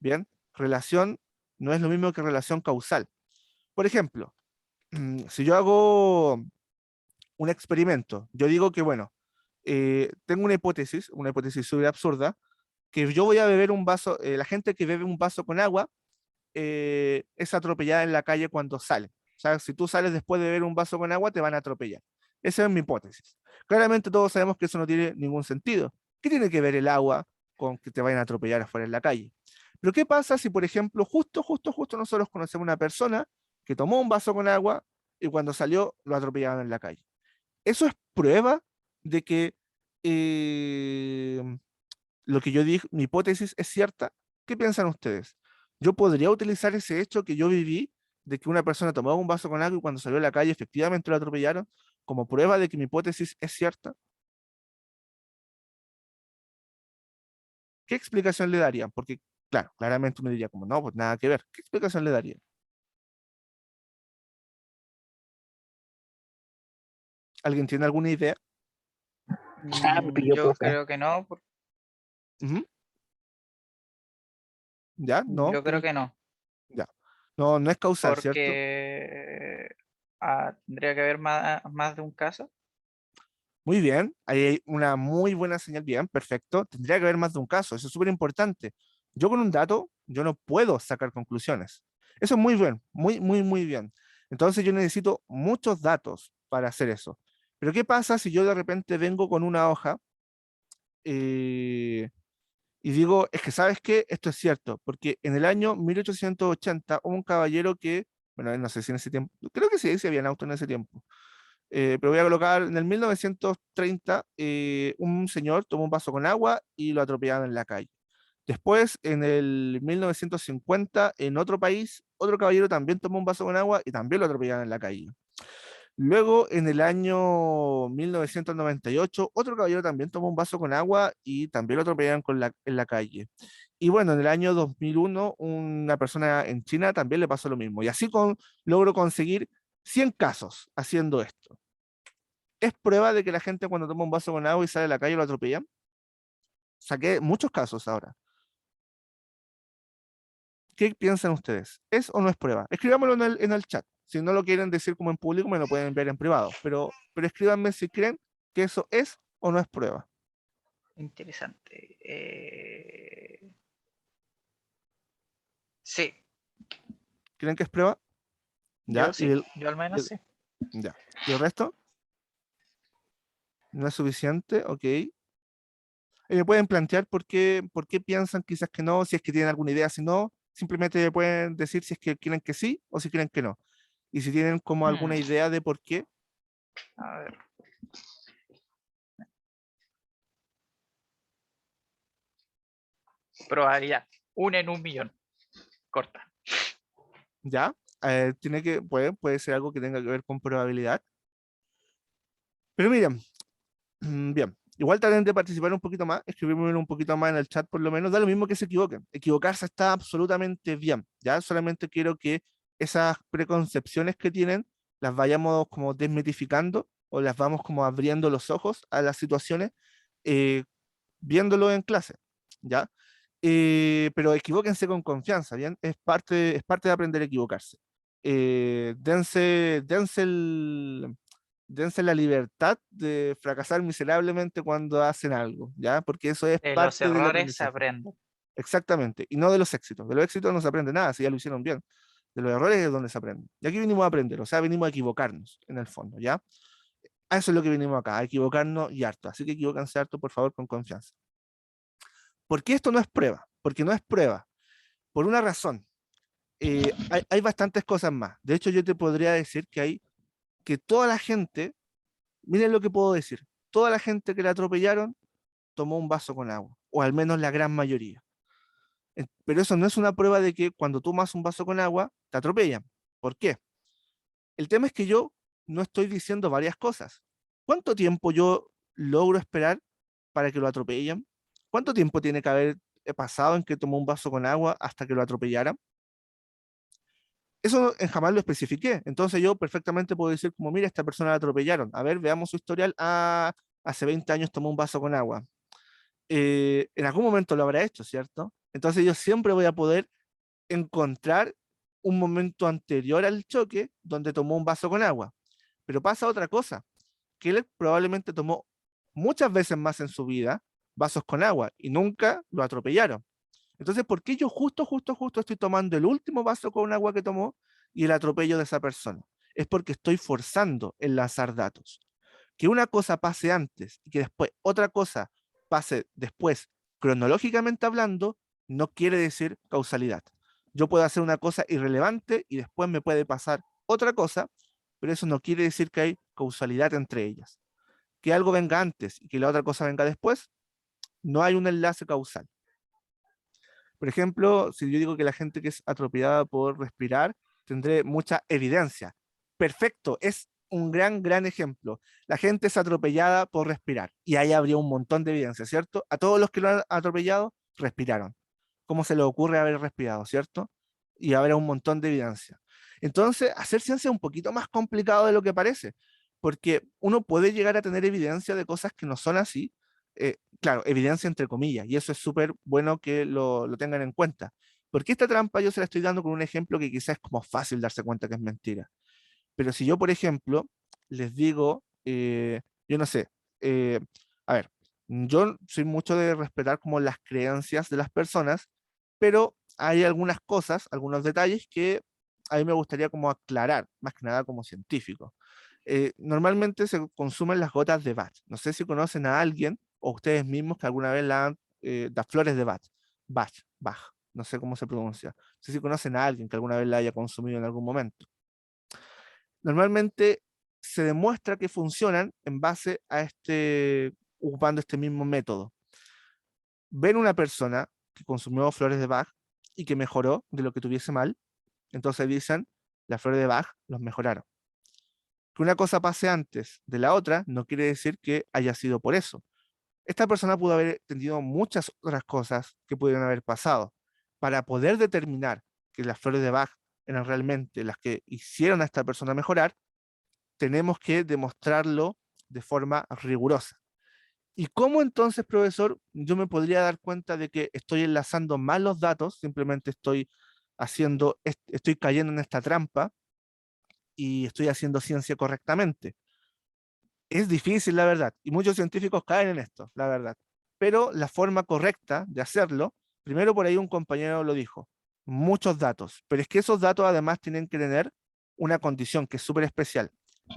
Bien, relación no es lo mismo que relación causal. Por ejemplo, si yo hago un experimento, yo digo que, bueno, tengo una hipótesis súper absurda, que yo voy a beber un vaso, la gente que bebe un vaso con agua es atropellada en la calle cuando sale. O sea, si tú sales después de beber un vaso con agua, te van a atropellar. Esa es mi hipótesis. Claramente todos sabemos que eso no tiene ningún sentido. ¿Qué tiene que ver el agua con que te vayan a atropellar afuera en la calle? Pero ¿qué pasa si, por ejemplo, justo nosotros conocemos una persona que tomó un vaso con agua y cuando salió lo atropellaron en la calle? Eso es prueba de que eh, lo que yo dije, mi hipótesis es cierta. ¿Qué piensan ustedes? Yo podría utilizar ese hecho que yo viví de que una persona tomaba un vaso con agua y cuando salió a la calle efectivamente lo atropellaron como prueba de que mi hipótesis es cierta. ¿Qué explicación le darían? Porque, claro, claramente uno diría como, no, pues nada que ver. ¿Qué explicación le darían? ¿Alguien tiene alguna idea? Ah, me pilló Yo poca. creo que no, Ujú. ¿Ya? No, yo creo que no, ya. No, no es causal, ¿cierto? porque tendría que haber más de un caso. Muy bien, ahí hay una muy buena señal, bien, perfecto. Tendría que haber más de un caso, eso es súper importante. Yo con un dato, yo no puedo sacar conclusiones. Eso es muy bien, muy, muy, muy bien. Entonces yo necesito muchos datos para hacer eso. Pero ¿qué pasa si yo de repente vengo con una hoja eh, y digo, es que sabes qué, esto es cierto, porque en el año 1880 hubo un caballero que, bueno, no sé si en ese tiempo, creo que sí, sí había auto en ese tiempo, pero voy a colocar en el 1930, un señor tomó un vaso con agua y lo atropellaron en la calle. Después, en el 1950, en otro país, otro caballero también tomó un vaso con agua y también lo atropellaron en la calle. Luego, en el año 1998, otro caballero también tomó un vaso con agua y también lo atropellaron en la calle. Y bueno, en el año 2001, una persona en China también le pasó lo mismo. Y así logro conseguir 100 casos haciendo esto. ¿Es prueba de que la gente cuando toma un vaso con agua y sale a la calle lo atropellan? Saqué muchos casos ahora. ¿Qué piensan ustedes? ¿Es o no es prueba? Escríbamelo en el chat. Si no lo quieren decir como en público, me lo pueden enviar en privado. Pero escríbanme si creen que eso es o no es prueba. Interesante. Sí, ¿Creen que es prueba? yo ¿Ya? sí, yo al Y menos el- sí. ya. ¿Y el resto? ¿No es suficiente? Ok. Me pueden plantear por qué piensan quizás que no, si es que tienen alguna idea, si no, simplemente me pueden decir si es que quieren que sí o si creen que no. Y si tienen como Hmm, alguna idea de por qué, a ver, probabilidad. Una en un millón. Corta. ya, puede ser algo que tenga que ver con probabilidad. Pero miren, bien, igual traten de participar un poquito más, escribirme un poquito más en el chat por lo menos, da lo mismo que se equivoquen. Equivocarse está absolutamente bien, ya, solamente quiero que esas preconcepciones que tienen las vayamos como desmitificando o las vamos como abriendo los ojos a las situaciones, eh, viéndolo en clase, ¿ya? Pero equivóquense con confianza, ¿bien? Es parte de aprender a equivocarse. Dense la libertad de fracasar miserablemente cuando hacen algo, ¿ya? Porque eso es De los parte del errores se aprendizaje. aprende. Exactamente. Y no de los éxitos. De los éxitos no se aprende nada, si ya lo hicieron bien. De los errores es donde se aprende. Y aquí venimos a aprender, o sea, venimos a equivocarnos, en el fondo, ¿ya? A eso es lo que venimos acá, a equivocarnos y harto. Así que equivóquense harto, por favor, con confianza. ¿Por qué esto no es prueba? Porque no es prueba. Por una razón. Hay bastantes cosas más. De hecho, yo te podría decir que toda la gente, miren lo que puedo decir, toda la gente que la atropellaron tomó un vaso con agua, o al menos la gran mayoría. Pero eso no es una prueba de que cuando tomas un vaso con agua, te atropellan. ¿Por qué? El tema es que yo no estoy diciendo varias cosas. ¿Cuánto tiempo yo logro esperar para que lo atropellen? ¿Cuánto tiempo tiene que haber pasado en que tomó un vaso con agua hasta que lo atropellaran? Eso jamás lo especifiqué. Entonces yo perfectamente puedo decir como, mira, esta persona la atropellaron. A ver, veamos su historial. Ah, hace 20 años tomó un vaso con agua. En algún momento lo habrá hecho, ¿cierto? Entonces yo siempre voy a poder encontrar un momento anterior al choque donde tomó un vaso con agua. Pero pasa otra cosa, que él probablemente tomó muchas veces más en su vida vasos con agua y nunca lo atropellaron. Entonces, ¿por qué yo justo estoy tomando el último vaso con agua que tomó y el atropello de esa persona? Es porque estoy forzando enlazar datos. Que una cosa pase antes y que después otra cosa pase después, cronológicamente hablando, no quiere decir causalidad. Yo puedo hacer una cosa irrelevante y después me puede pasar otra cosa, pero eso no quiere decir que hay causalidad entre ellas. Que algo venga antes y que la otra cosa venga después, no hay un enlace causal. Por ejemplo, si yo digo que la gente que es atropellada por respirar, tendré mucha evidencia. Perfecto, es un gran ejemplo. La gente es atropellada por respirar y ahí habría un montón de evidencia, ¿cierto? A todos los que lo han atropellado, respiraron. ¿Cómo se le ocurre haber respirado, cierto? Y habrá un montón de evidencia. Entonces, hacer ciencia es un poquito más complicado de lo que parece, porque uno puede llegar a tener evidencia de cosas que no son así, claro, evidencia entre comillas, y eso es súper bueno que lo tengan en cuenta, porque esta trampa yo se la estoy dando con un ejemplo que quizás es como fácil darse cuenta que es mentira, pero si yo, por ejemplo, les digo, yo no sé, eh, a ver, yo soy mucho de respetar como las creencias de las personas, pero hay algunas cosas, algunos detalles que a mí me gustaría como aclarar, más que nada como científico. Normalmente se consumen las gotas de Bach. No sé si conocen a alguien o ustedes mismos que alguna vez la han, las flores de Bach. Bach, no sé cómo se pronuncia. No sé si conocen a alguien que alguna vez la haya consumido en algún momento. Normalmente se demuestra que funcionan en base a ocupando este mismo método. Ven una persona que consumió flores de Bach y que mejoró de lo que tuviese mal, entonces dicen, las flores de Bach los mejoraron. Que una cosa pase antes de la otra no quiere decir que haya sido por eso. Esta persona pudo haber tenido muchas otras cosas que pudieron haber pasado para poder determinar que las flores de Bach eran realmente las que hicieron a esta persona mejorar. Tenemos que demostrarlo de forma rigurosa. ¿Y cómo entonces, profesor, yo me podría dar cuenta de que estoy enlazando mal los datos, simplemente estoy cayendo en esta trampa y estoy haciendo ciencia correctamente? Es difícil, la verdad, y muchos científicos caen en esto, la verdad. Pero la forma correcta de hacerlo, primero por ahí un compañero lo dijo, muchos datos, pero es que esos datos además tienen que tener una condición que es súper especial.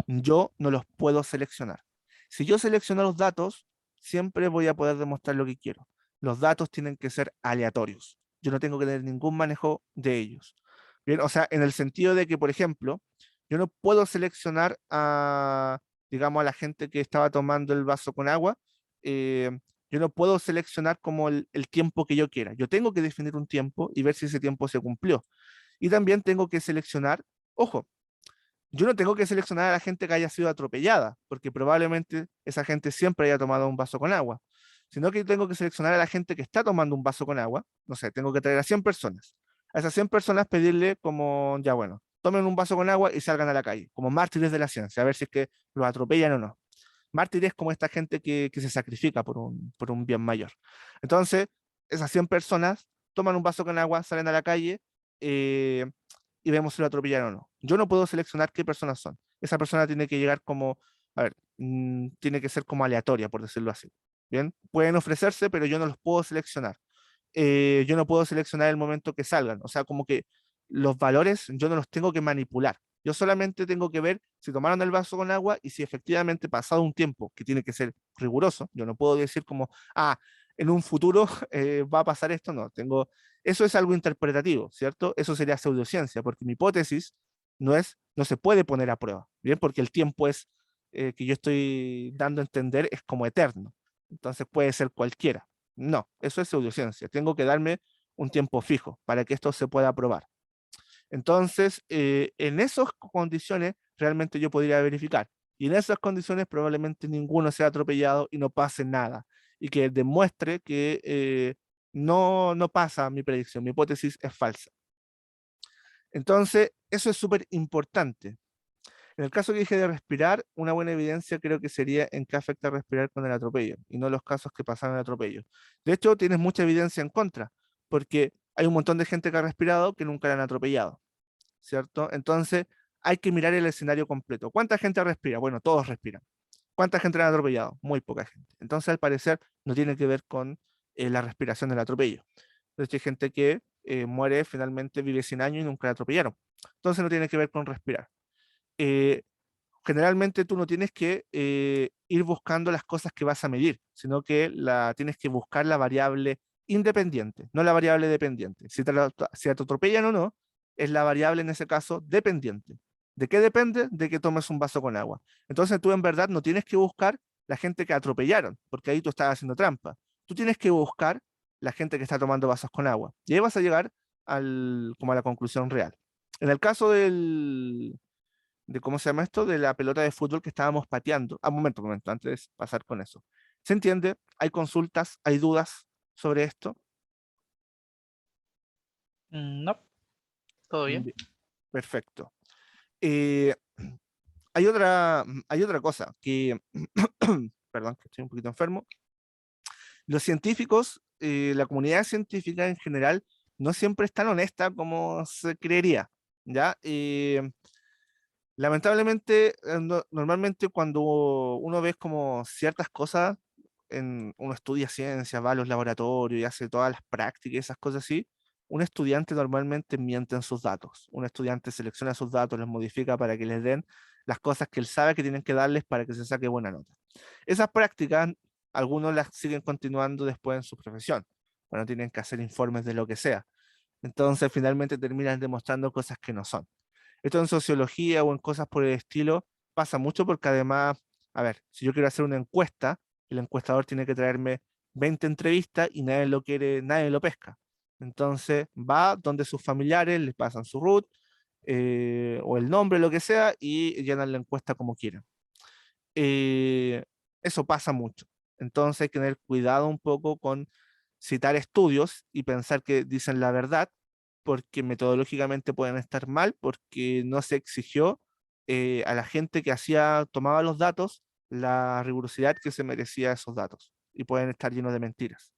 Yo no los puedo seleccionar. Si yo selecciono los datos, siempre voy a poder demostrar lo que quiero. Los datos tienen que ser aleatorios. Yo no tengo que tener ningún manejo de ellos. Bien, o sea, en el sentido de que, por ejemplo, yo no puedo seleccionar digamos, a la gente que estaba tomando el vaso con agua, eh, yo no puedo seleccionar como el tiempo que yo quiera. Yo tengo que definir un tiempo y ver si ese tiempo se cumplió. Y también tengo que seleccionar, ojo, yo no tengo que seleccionar a la gente que haya sido atropellada, porque probablemente esa gente siempre haya tomado un vaso con agua, sino que tengo que seleccionar a la gente que está tomando un vaso con agua. No sé, tengo que traer a 100 personas. A esas 100 personas pedirle como, ya bueno, tomen un vaso con agua y salgan a la calle, como mártires de la ciencia, a ver si es que los atropellan o no. Mártires como esta gente que se sacrifica por un bien mayor. Entonces, esas 100 personas toman un vaso con agua, salen a la calle, eh, y vemos si lo atropellaron o no. Yo no puedo seleccionar qué personas son. Esa persona tiene que llegar como, a ver, tiene que ser como aleatoria, por decirlo así. Bien, pueden ofrecerse, pero yo no los puedo seleccionar. Yo no puedo seleccionar el momento que salgan. O sea, como que los valores yo no los tengo que manipular. Yo solamente tengo que ver si tomaron el vaso con agua y si efectivamente pasado un tiempo, que tiene que ser riguroso, yo no puedo decir como, en un futuro va a pasar esto, no, eso es algo interpretativo, ¿cierto? Eso sería pseudociencia, porque mi hipótesis no se puede poner a prueba, ¿bien? Porque el tiempo que yo estoy dando a entender es como eterno, entonces puede ser cualquiera. No, eso es pseudociencia, tengo que darme un tiempo fijo para que esto se pueda probar. Entonces, en esas condiciones realmente yo podría verificar. Y en esas condiciones probablemente ninguno sea atropellado y no pase nada. Y que demuestre que no pasa mi predicción, mi hipótesis es falsa. Entonces, eso es súper importante. En el caso que dije de respirar, una buena evidencia creo que sería en qué afecta respirar con el atropello y no los casos que pasaron el atropello. De hecho, tienes mucha evidencia en contra, porque hay un montón de gente que ha respirado que nunca la han atropellado. ¿Cierto? Entonces hay que mirar el escenario completo. ¿Cuánta gente respira? Bueno, todos respiran. ¿Cuánta gente han atropellado? Muy poca gente. Entonces, al parecer, no tiene que ver con la respiración del atropello. De hecho, hay gente que muere, finalmente vive 100 años y nunca la atropellaron. Entonces, no tiene que ver con respirar. Eh, Generalmente tú no tienes que ir buscando las cosas que vas a medir, sino que tienes que buscar la variable independiente, no la variable dependiente. Si te atropellan o no, es la variable en ese caso dependiente. ¿De qué depende? De que tomes un vaso con agua. Entonces tú en verdad no tienes que buscar la gente que atropellaron, porque ahí tú estás haciendo trampa. Tú tienes que buscar la gente que está tomando vasos con agua. Y ahí vas a llegar como a la conclusión real. En el caso de cómo se llama esto, de la pelota de fútbol que estábamos pateando. Momento, antes de pasar con eso. ¿Se entiende? ¿Hay consultas? ¿Hay dudas sobre esto? No, todo bien. Bien, perfecto. Eh, hay otra cosa que, perdón, que estoy un poquito enfermo. Los científicos, la comunidad científica en general, no siempre es tan honesta como se creería, ¿ya? Lamentablemente, normalmente cuando uno ve como ciertas cosas, uno estudia ciencias, va a los laboratorios y hace todas las prácticas y esas cosas así, un estudiante normalmente miente en sus datos. Un estudiante selecciona sus datos, los modifica para que les den las cosas que él sabe que tienen que darles para que se saque buena nota. Esas prácticas, algunos las siguen continuando después en su profesión, cuando tienen que hacer informes de lo que sea. Entonces, finalmente terminan demostrando cosas que no son. Esto en sociología o en cosas por el estilo pasa mucho porque además, a ver, si yo quiero hacer una encuesta, el encuestador tiene que traerme 20 entrevistas y nadie lo quiere, nadie lo pesca. Entonces va donde sus familiares le pasan su root o el nombre, lo que sea, y llenan la encuesta como quieran. Eh, Eso pasa mucho. Entonces hay que tener cuidado un poco con citar estudios y pensar que dicen la verdad, porque metodológicamente pueden estar mal, porque no se exigió a la gente que tomaba los datos la rigurosidad que se merecía esos datos y pueden estar llenos de mentiras.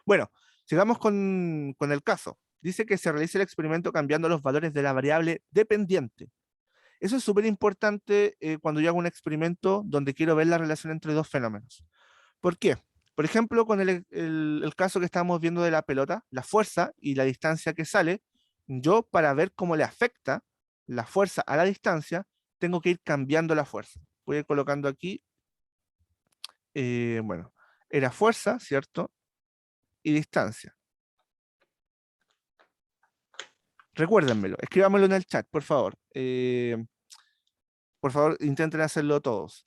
Bueno, sigamos con el caso. Dice que se realiza el experimento cambiando los valores de la variable dependiente. Eso es súper importante cuando yo hago un experimento donde quiero ver la relación entre dos fenómenos. ¿Por qué? Por ejemplo, con el caso que estamos viendo de la pelota, la fuerza y la distancia que sale, yo para ver cómo le afecta la fuerza a la distancia, tengo que ir cambiando la fuerza. Voy a ir colocando aquí, bueno, era fuerza, ¿cierto? Y distancia. Recuérdenmelo, escríbamelo en el chat, por favor. Por favor, intenten hacerlo todos.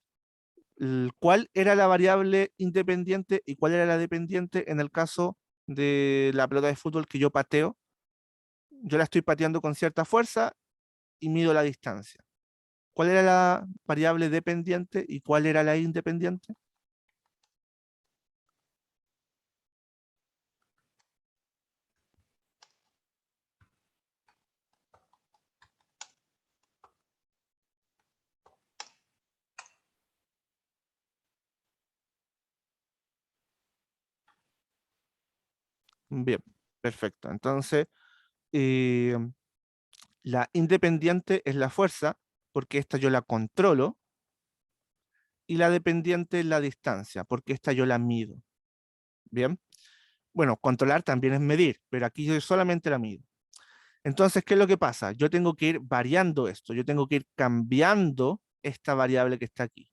¿Cuál era la variable independiente y cuál era la dependiente en el caso de la pelota de fútbol que yo pateo? Yo la estoy pateando con cierta fuerza y mido la distancia. ¿Cuál era la variable dependiente y cuál era la independiente? Bien, perfecto. Entonces, eh, la independiente es la fuerza, porque esta yo la controlo, y la dependiente es la distancia, porque esta yo la mido. Bien. Bueno, controlar también es medir, pero aquí yo solamente la mido. Entonces, ¿qué es lo que pasa? Yo tengo que ir variando esto, yo tengo que ir cambiando esta variable que está aquí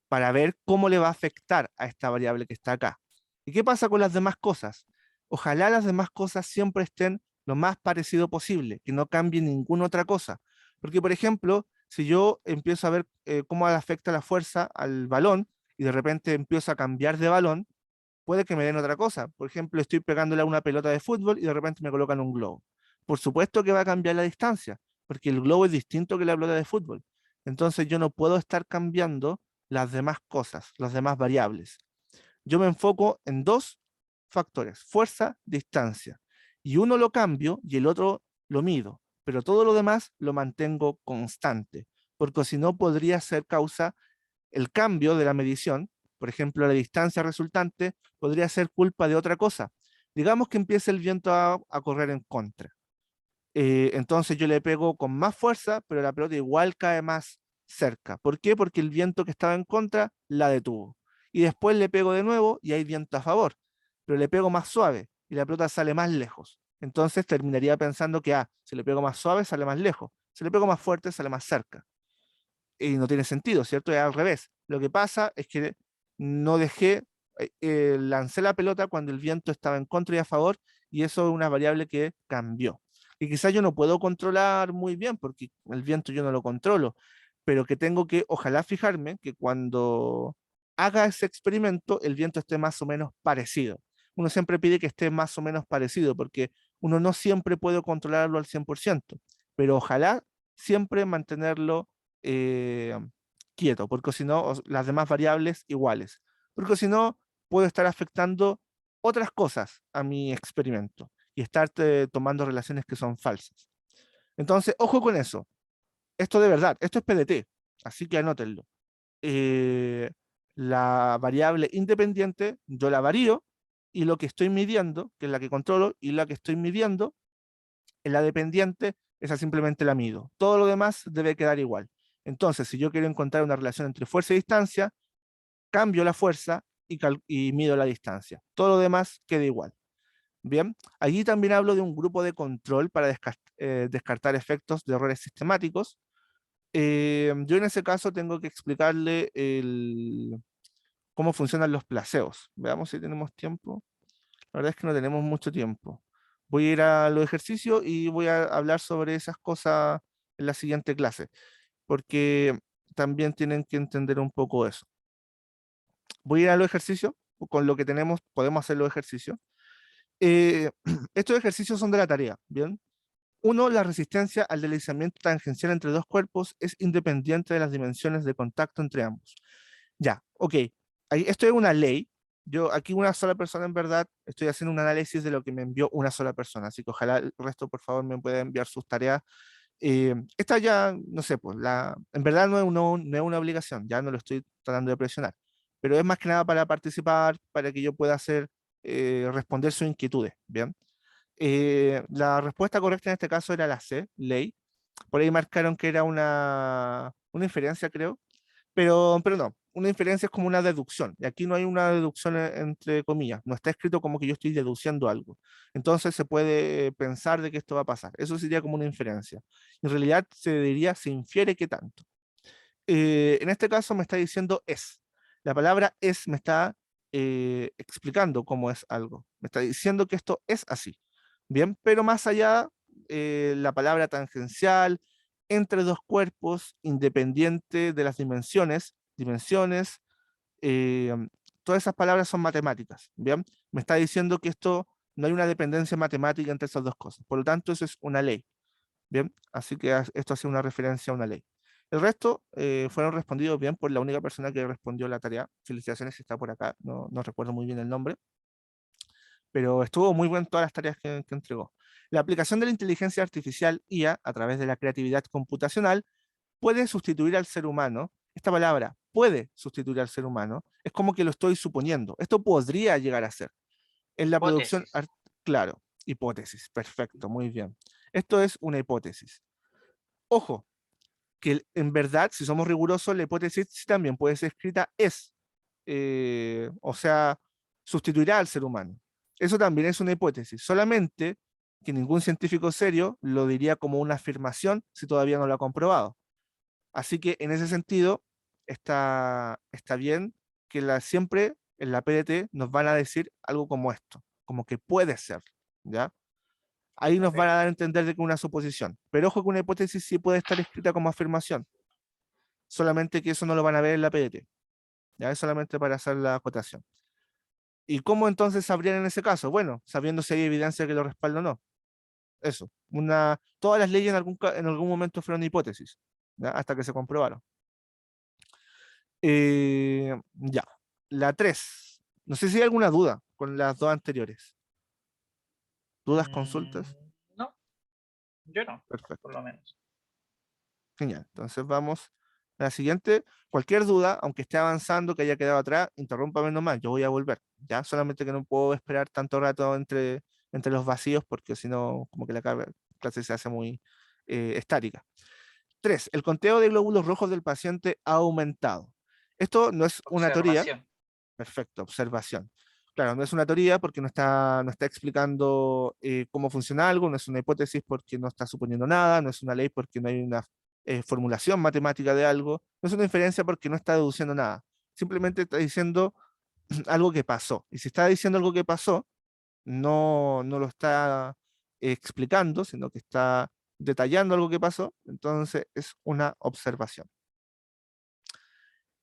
para ver cómo le va a afectar a esta variable que está acá. ¿Y qué pasa con las demás cosas? Ojalá las demás cosas siempre estén lo más parecido posible, que no cambie ninguna otra cosa. Porque, por ejemplo, si yo empiezo a ver cómo afecta la fuerza al balón y de repente empiezo a cambiar de balón, puede que me den otra cosa. Por ejemplo, estoy pegándole a una pelota de fútbol y de repente me colocan un globo. Por supuesto que va a cambiar la distancia, porque el globo es distinto que la pelota de fútbol. Entonces yo no puedo estar cambiando las demás cosas, las demás variables. Yo me enfoco en dos factores, fuerza, distancia. Y uno lo cambio y el otro lo mido, pero todo lo demás lo mantengo constante, porque si no podría ser causa el cambio de la medición, por ejemplo, la distancia resultante, podría ser culpa de otra cosa. Digamos que empieza el viento a correr en contra. Entonces yo le pego con más fuerza, pero la pelota igual cae más cerca. ¿Por qué? Porque el viento que estaba en contra la detuvo. Y después le pego de nuevo y hay viento a favor, pero le pego más suave y la pelota sale más lejos. Entonces terminaría pensando que, si le pego más suave, sale más lejos. Si le pego más fuerte, sale más cerca y no tiene sentido, ¿cierto? Es al revés. Lo que pasa es que no dejé, lancé la pelota cuando el viento estaba en contra y a favor, y eso es una variable que cambió. Y quizás yo no puedo controlar muy bien, porque el viento yo no lo controlo, pero que tengo que, ojalá fijarme que cuando haga ese experimento, el viento esté más o menos parecido. Uno siempre pide que esté más o menos parecido, porque uno no siempre puede controlarlo al 100%, pero ojalá siempre mantenerlo eh, quieto, porque si no, las demás variables iguales, porque si no, puedo estar afectando otras cosas a mi experimento y estar tomando relaciones que son falsas. Entonces, ojo con eso. Esto de verdad, esto es PDT, así que anótenlo. La variable independiente, yo la varío, y lo que estoy midiendo, que es la que controlo, y la que estoy midiendo, en la dependiente, esa simplemente la mido. Todo lo demás debe quedar igual. Entonces, si yo quiero encontrar una relación entre fuerza y distancia, cambio la fuerza y mido la distancia. Todo lo demás queda igual. Bien, allí también hablo de un grupo de control para descartar efectos de errores sistemáticos. Yo en ese caso tengo que explicarle cómo funcionan los placeos. Veamos si tenemos tiempo. La verdad es que no tenemos mucho tiempo. Voy a ir a los ejercicios y voy a hablar sobre esas cosas en la siguiente clase, porque también tienen que entender un poco eso. Voy a ir a los ejercicios, con lo que tenemos podemos hacer los ejercicios. Estos ejercicios son de la tarea, ¿bien? Uno, la resistencia al deslizamiento tangencial entre dos cuerpos es independiente de las dimensiones de contacto entre ambos. Ya, ok. Esto es una ley. Yo aquí una sola persona en verdad estoy haciendo un análisis de lo que me envió una sola persona, así que ojalá el resto por favor me pueda enviar sus tareas. Esta ya, no sé, pues en verdad no es una obligación, ya no lo estoy tratando de presionar, pero es más que nada para participar, para que yo pueda responder sus inquietudes, ¿bien? La respuesta correcta en este caso era la C, ley. Por ahí marcaron que era una inferencia, creo, pero no, una inferencia es como una deducción, y aquí no hay una deducción entre comillas, no está escrito como que yo estoy deduciendo algo. Entonces se puede pensar de que esto va a pasar. Eso sería como una inferencia. En realidad se diría, se infiere que tanto. En este caso me está diciendo es. La palabra es me está explicando cómo es algo. Me está diciendo que esto es así. Bien, pero más allá, la palabra tangencial, entre dos cuerpos, independiente de las dimensiones, eh, todas esas palabras son matemáticas. Bien, me está diciendo que esto no hay una dependencia matemática entre esas dos cosas. Por lo tanto, eso es una ley. Bien, así que esto hace una referencia a una ley. El resto fueron respondidos bien por la única persona que respondió la tarea. Felicitaciones, está por acá, no recuerdo muy bien el nombre, pero estuvo muy bien todas las tareas que entregó. La aplicación de la inteligencia artificial IA a través de la creatividad computacional puede sustituir al ser humano. Esta palabra, puede sustituir al ser humano, es como que lo estoy suponiendo. Esto podría llegar a ser. En la producción, Hipótesis. claro, hipótesis, perfecto, muy bien. Esto es una hipótesis. Ojo, que en verdad, si somos rigurosos, la hipótesis sí también puede ser escrita es, o sea, sustituirá al ser humano. Eso también es una hipótesis, solamente que ningún científico serio lo diría como una afirmación si todavía no lo ha comprobado. Así que en ese sentido, está bien que siempre en la PDT nos van a decir algo como esto, como que puede ser, ¿ya? Ahí nos Ok. van a dar a entender de que es una suposición. Pero ojo que una hipótesis sí puede estar escrita como afirmación, solamente que eso no lo van a ver en la PDT. ¿Ya? Es solamente para hacer la acotación. ¿Y cómo entonces sabrían en ese caso? Bueno, sabiendo si hay evidencia que lo respalda o no. Eso. Todas las leyes en algún momento fueron hipótesis, ¿ya? Hasta que se comprobaron. Ya. La 3. No sé si hay alguna duda con las dos anteriores. ¿Dudas, consultas? No, yo no, por Perfecto. lo menos. Genial. Entonces vamos a la siguiente. Cualquier duda, aunque esté avanzando, que haya quedado atrás, interrúmpame nomás, yo voy a volver. Ya, solamente que no puedo esperar tanto rato entre los vacíos, porque si no, como que la clase se hace muy estática. 3. El conteo de glóbulos rojos del paciente ha aumentado. Esto no es una teoría. Observación. Perfecto, observación. Claro, no es una teoría porque no está explicando cómo funciona algo, no es una hipótesis porque no está suponiendo nada, no es una ley porque no hay una formulación matemática de algo, no es una inferencia porque no está deduciendo nada. Simplemente está diciendo algo que pasó. Y si está diciendo algo que pasó, no lo está explicando, sino que está detallando algo que pasó, entonces es una observación.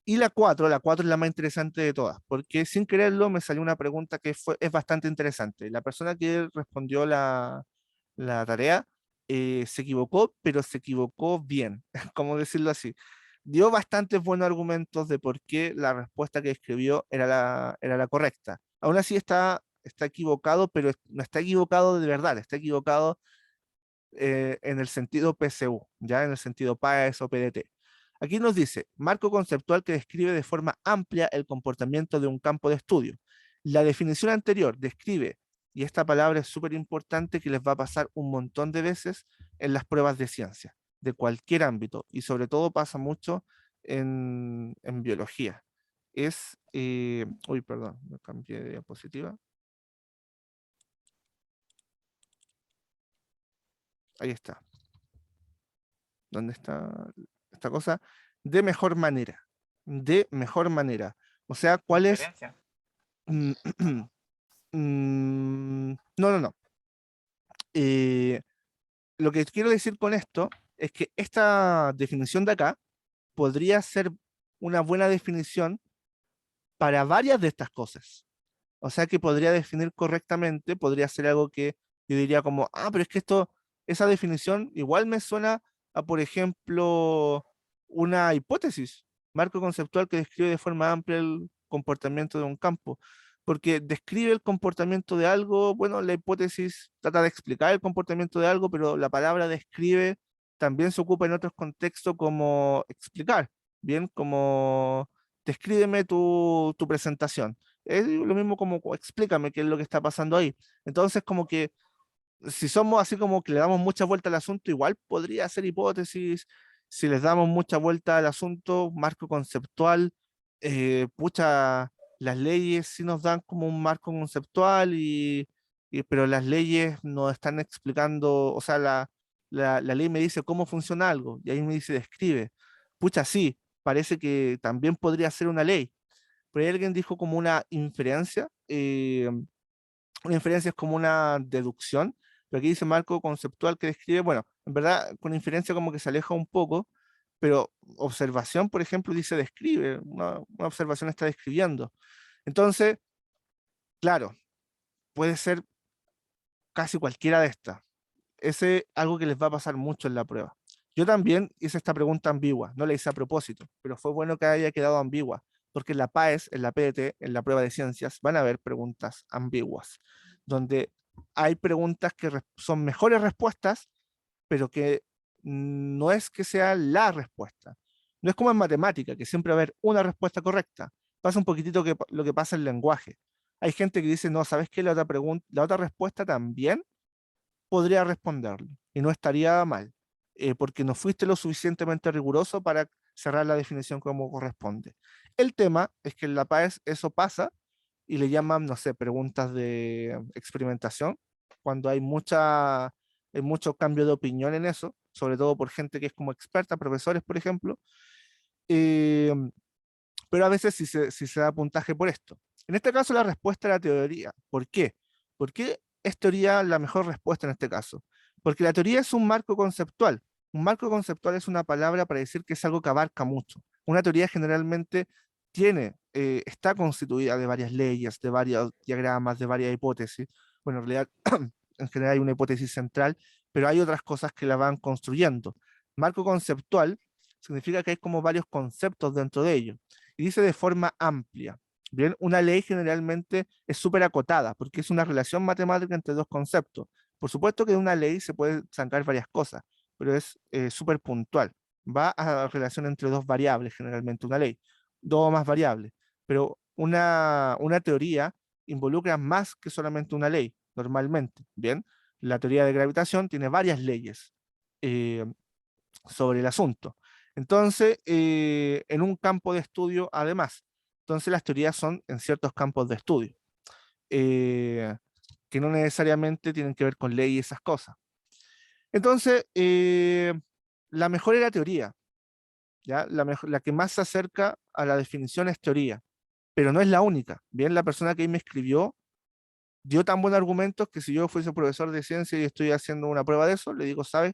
Y la cuatro es la más interesante de todas, porque sin quererlo me salió una pregunta que es bastante interesante. La persona que respondió la tarea se equivocó, pero se equivocó bien, ¿cómo decirlo así? Dio bastantes buenos argumentos de por qué la respuesta que escribió era la correcta. Aún así está equivocado, pero no está equivocado de verdad, está equivocado en el sentido PSU, ya en el sentido PAES o PDT. Aquí nos dice, marco conceptual que describe de forma amplia el comportamiento de un campo de estudio. La definición anterior describe, y esta palabra es súper importante que les va a pasar un montón de veces en las pruebas de ciencia, de cualquier ámbito, y sobre todo pasa mucho en biología. Es, uy, perdón, me cambié de diapositiva. Ahí está. ¿Dónde está esta cosa? De mejor manera. De mejor manera. O sea, ¿cuál es? Diferencia. No, no, no. Lo que quiero decir con esto es que esta definición de acá podría ser una buena definición para varias de estas cosas. O sea que podría definir correctamente, podría ser algo que yo diría como, ah, pero es que esto, esa definición igual me suena a, por ejemplo, una hipótesis, marco conceptual que describe de forma amplia el comportamiento de un campo, porque describe el comportamiento de algo, bueno, la hipótesis trata de explicar el comportamiento de algo, pero la palabra describe también se ocupa en otros contextos como explicar, bien, como descríbeme tu presentación. Es lo mismo como explícame qué es lo que está pasando ahí. Entonces, como que si somos así como que le damos mucha vuelta al asunto, igual podría ser hipótesis. Si les damos mucha vuelta al asunto, marco conceptual, pucha, las leyes sí nos dan como un marco conceptual, pero las leyes no están explicando, o sea, la ley me dice cómo funciona algo y ahí me dice describe. Pucha, sí, parece que también podría ser una ley, pero ahí alguien dijo como una inferencia es como una deducción, pero aquí dice marco conceptual que describe, bueno, en verdad con inferencia como que se aleja un poco, pero observación, por ejemplo, dice describe, una observación está describiendo. Entonces, claro, puede ser casi cualquiera de estas. Ese es algo que les va a pasar mucho en la prueba. Yo también hice esta pregunta ambigua, no la hice a propósito, pero fue bueno que haya quedado ambigua, porque en la PAES, en la PDT, en la prueba de ciencias, van a haber preguntas ambiguas, donde hay preguntas que son mejores respuestas, pero que no es que sea la respuesta. No es como en matemática, que siempre va a haber una respuesta correcta. Pasa un poquitito lo que pasa en el lenguaje. Hay gente que dice, no, ¿sabes qué? La otra respuesta también podría responderlo y no estaría mal, porque no fuiste lo suficientemente riguroso para cerrar la definición como corresponde. El tema es que en la PAES eso pasa y le llaman, no sé, preguntas de experimentación, cuando hay mucho cambio de opinión en eso, sobre todo por gente que es como experta, profesores, por ejemplo, eh, pero a veces sí se da puntaje por esto. En este caso, la respuesta era teoría. ¿Por qué? ¿Por qué es teoría la mejor respuesta en este caso? Porque la teoría es un marco conceptual. Un marco conceptual es una palabra para decir que es algo que abarca mucho. Una teoría generalmente está constituida de varias leyes, de varios diagramas, de varias hipótesis. Bueno, en realidad, en general hay una hipótesis central, pero hay otras cosas que la van construyendo. Marco conceptual significa que hay como varios conceptos dentro de ello y dice de forma amplia. Bien, una ley generalmente es súper acotada porque es una relación matemática entre dos conceptos. Por supuesto que de una ley se puede sacar varias cosas, pero es súper puntual. Va a relación entre dos variables, generalmente una ley, dos o más variables. Pero una teoría involucra más que solamente una ley, normalmente. Bien, la teoría de gravitación tiene varias leyes eh, sobre el asunto. Entonces, en un campo de estudio, además, entonces las teorías son en ciertos campos de estudio, eh, que no necesariamente tienen que ver con ley y esas cosas. Entonces, la mejor era teoría, ¿ya? La que más se acerca a la definición es teoría, pero no es la única. Bien, la persona que ahí me escribió dio tan buenos argumentos que si yo fuese profesor de ciencia y estoy haciendo una prueba de eso, le digo, sabes,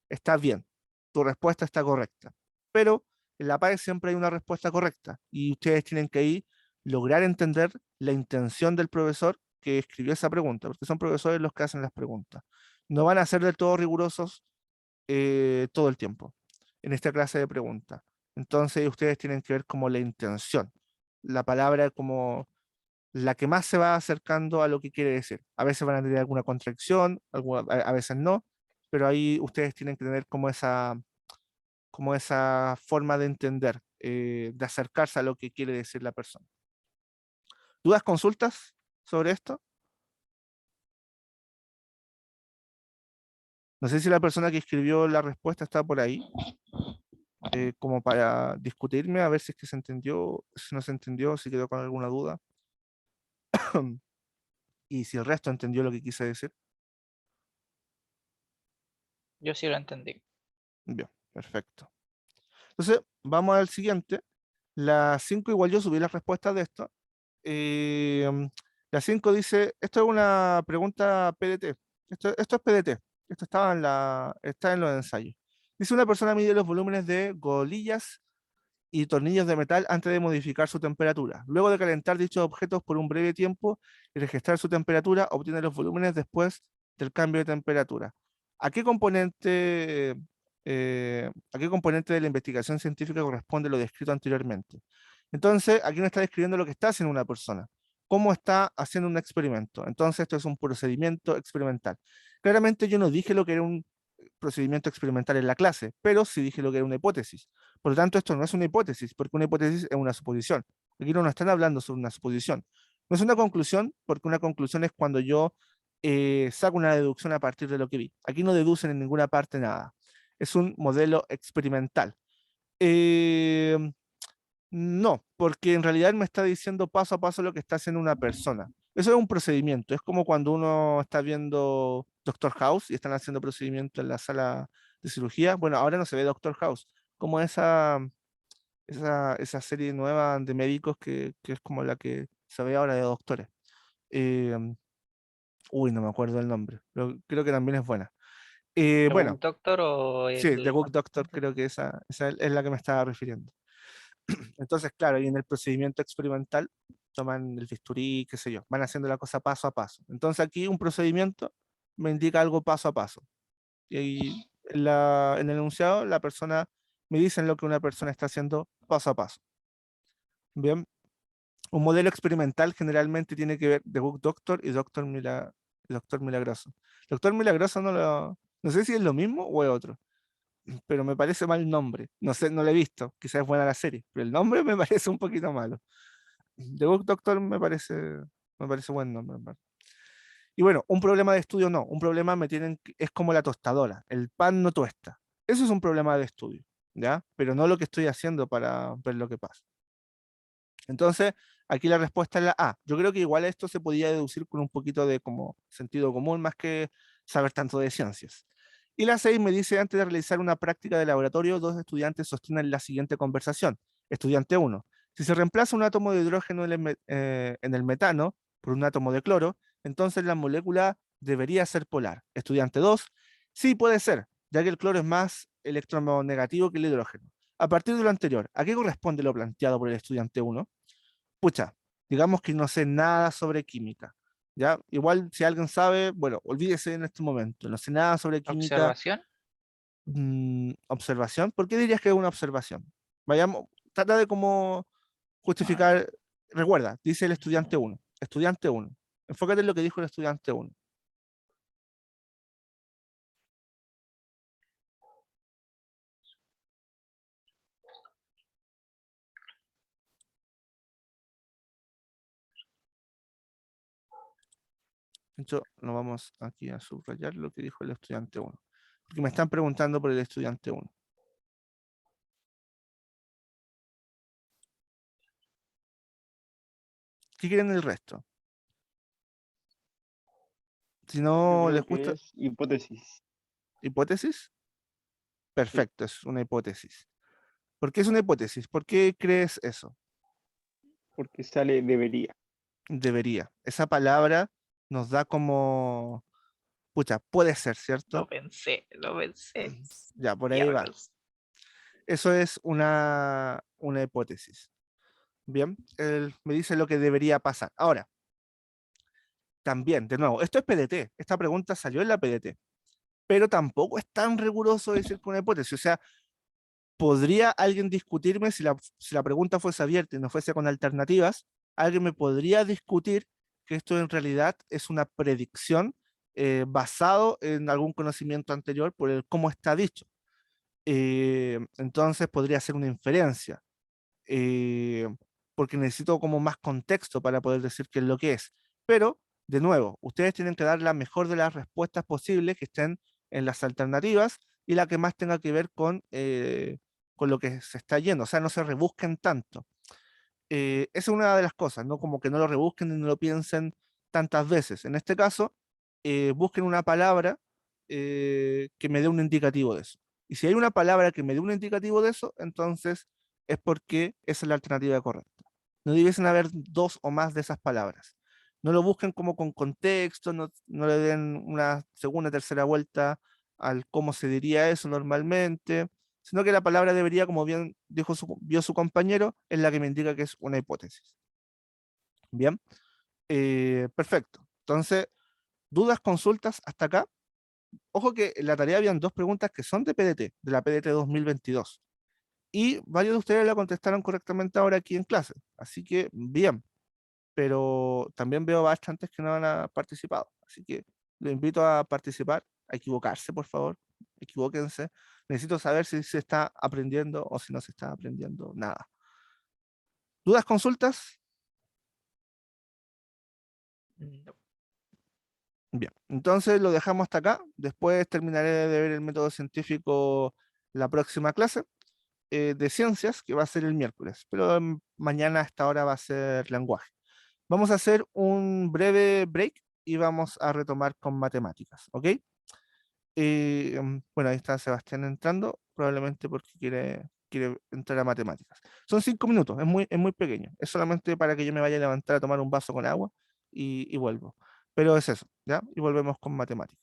está bien, tu respuesta está correcta. Pero en la PAE siempre hay una respuesta correcta y ustedes tienen que ahí lograr entender la intención del profesor que escribió esa pregunta, porque son profesores los que hacen las preguntas. No van a ser del todo rigurosos todo el tiempo en esta clase de preguntas. Entonces ustedes tienen que ver como la intención, la palabra como la que más se va acercando a lo que quiere decir. A veces van a tener alguna contracción, a veces no, pero ahí ustedes tienen que tener como esa forma de entender, de acercarse a lo que quiere decir la persona. ¿Dudas, consultas sobre esto? No sé si la persona que escribió la respuesta está por ahí, como para discutirme, a ver si es que se entendió, si no se entendió, si quedó con alguna duda, y si el resto entendió lo que quise decir. Yo sí lo entendí. Bien, perfecto. Entonces, vamos al siguiente. La 5 igual yo subí las respuestas de esto. La 5 dice, esto es una pregunta PDT. Esto es PDT. Esto está en los ensayos. Dice, una persona mide los volúmenes de golillas y tornillos de metal antes de modificar su temperatura. Luego de calentar dichos objetos por un breve tiempo y registrar su temperatura, obtiene los volúmenes después del cambio de temperatura. ¿A qué componente, a qué componente de la investigación científica corresponde lo descrito anteriormente? Entonces, aquí no está describiendo lo que está haciendo una persona, cómo está haciendo un experimento. Entonces, esto es un procedimiento experimental. Claramente yo no dije lo que era un procedimiento experimental en la clase, pero sí dije lo que era una hipótesis. Por lo tanto, esto no es una hipótesis, porque una hipótesis es una suposición. Aquí no nos están hablando sobre una suposición. No es una conclusión, porque una conclusión es cuando yo saco una deducción a partir de lo que vi. Aquí no deducen en ninguna parte nada. Es un modelo experimental. Eh, no, porque en realidad me está diciendo paso a paso lo que está haciendo una persona. Eso es un procedimiento. Es como cuando uno está viendo Doctor House y están haciendo procedimiento en la sala de cirugía. Bueno, ahora no se ve Doctor House, como esa serie nueva de médicos que es como la que se ve ahora de doctores. Eh, no me acuerdo el nombre, pero creo que también es buena. ¿The Bueno, Book Doctor o sí, The el... Good Doctor, creo que esa es la que me estaba refiriendo. Entonces, claro, y en el procedimiento experimental toman el bisturí, qué sé yo, van haciendo la cosa paso a paso. Entonces aquí un procedimiento me indica algo paso a paso. Y ahí en el enunciado la persona me dice lo que una persona está haciendo paso a paso. Bien, un modelo experimental generalmente tiene que ver The Book Doctor y Doctor Milagroso. Doctor Milagroso no sé si es lo mismo o es otro, pero me parece mal nombre. No sé, no lo he visto, quizás es buena la serie, pero el nombre me parece un poquito malo. The Book Doctor me parece buen nombre, en verdad. Y bueno, un problema de estudio no, un problema es como la tostadora, el pan no tuesta. Eso es un problema de estudio, ¿ya? Pero no lo que estoy haciendo para ver lo que pasa. Entonces, aquí la respuesta es la A. Yo creo que igual esto se podía deducir con un poquito de como sentido común, más que saber tanto de ciencias. Y la 6 me dice, antes de realizar una práctica de laboratorio, dos estudiantes sostienen la siguiente conversación. Estudiante 1, si se reemplaza un átomo de hidrógeno en el metano por un átomo de cloro, entonces la molécula debería ser polar. Estudiante 2, sí puede ser, ya que el cloro es más electronegativo que el hidrógeno. A partir de lo anterior, ¿a qué corresponde lo planteado por el estudiante 1? Pucha, digamos que no sé nada sobre química, ¿ya? Igual si alguien sabe, bueno, olvídese en este momento, no sé nada sobre química. observación? Observación, ¿por qué dirías que es una observación? Vayamos, trata de cómo Ah, justificar, recuerda, dice el estudiante uno, enfócate en lo que dijo el estudiante uno. De hecho, nos vamos aquí a subrayar lo que dijo el estudiante uno, porque me están preguntando por el estudiante uno. ¿Qué quieren el resto? Si Yo no les creo que gusta, es hipótesis, hipótesis, sí, perfecto, es una hipótesis. ¿Por qué es una hipótesis? ¿Por qué crees eso? porque sale debería. Debería. Esa palabra nos da como, pucha, puede ser, lo ¿cierto? pensé, lo pensé. Ya, por ahí va. Diablos. Eso es una hipótesis. Bien, él me dice lo que debería pasar. Ahora, también, de nuevo, esto es PDT. Esta pregunta salió en la PDT, pero tampoco es tan riguroso decir que una hipótesis. O sea, ¿podría alguien discutirme si la pregunta fuese abierta y no fuese con alternativas? ¿Alguien me podría discutir que esto en realidad es una predicción basado en algún conocimiento anterior por el cómo está dicho. Entonces podría ser una inferencia, eh, porque necesito como más contexto para poder decir qué es lo que es. Pero, de nuevo, ustedes tienen que dar la mejor de las respuestas posibles que estén en las alternativas y la que más tenga que ver con lo que se está yendo. O sea, no se rebusquen tanto. Esa es una de las cosas, ¿no? Como que no lo rebusquen y no lo piensen tantas veces. En este caso, busquen una palabra que me dé un indicativo de eso. Y si hay una palabra que me dé un indicativo de eso, entonces es porque esa es la alternativa correcta. No debiesen haber dos o más de esas palabras. No lo busquen como con contexto, no le den una segunda, tercera vuelta al cómo se diría eso normalmente, sino que la palabra debería, como bien vio su compañero, es la que me indica que es una hipótesis. Bien, perfecto. Entonces, dudas, consultas hasta acá. Ojo que en la tarea habían dos preguntas que son de PDT, de la PDT 2022. Y varios de ustedes la contestaron correctamente ahora aquí en clase. Así que, bien. Pero también veo bastantes que no han participado. Así que los invito a participar, a equivocarse, por favor. Equivóquense. Necesito saber si se está aprendiendo o si no se está aprendiendo nada. ¿Dudas, consultas? No. Bien, entonces lo dejamos hasta acá. Después terminaré de ver el método científico la próxima clase de ciencias, que va a ser el miércoles. Pero mañana a esta hora va a ser lenguaje. Vamos a hacer un breve break y vamos a retomar con matemáticas, ¿ok? Bueno, ahí está Sebastián entrando, probablemente porque quiere entrar a matemáticas. Son 5 minutos, es muy pequeño. Es solamente para que yo me vaya a levantar a tomar un vaso con agua y vuelvo. Pero es eso, ¿ya? Y volvemos con matemáticas.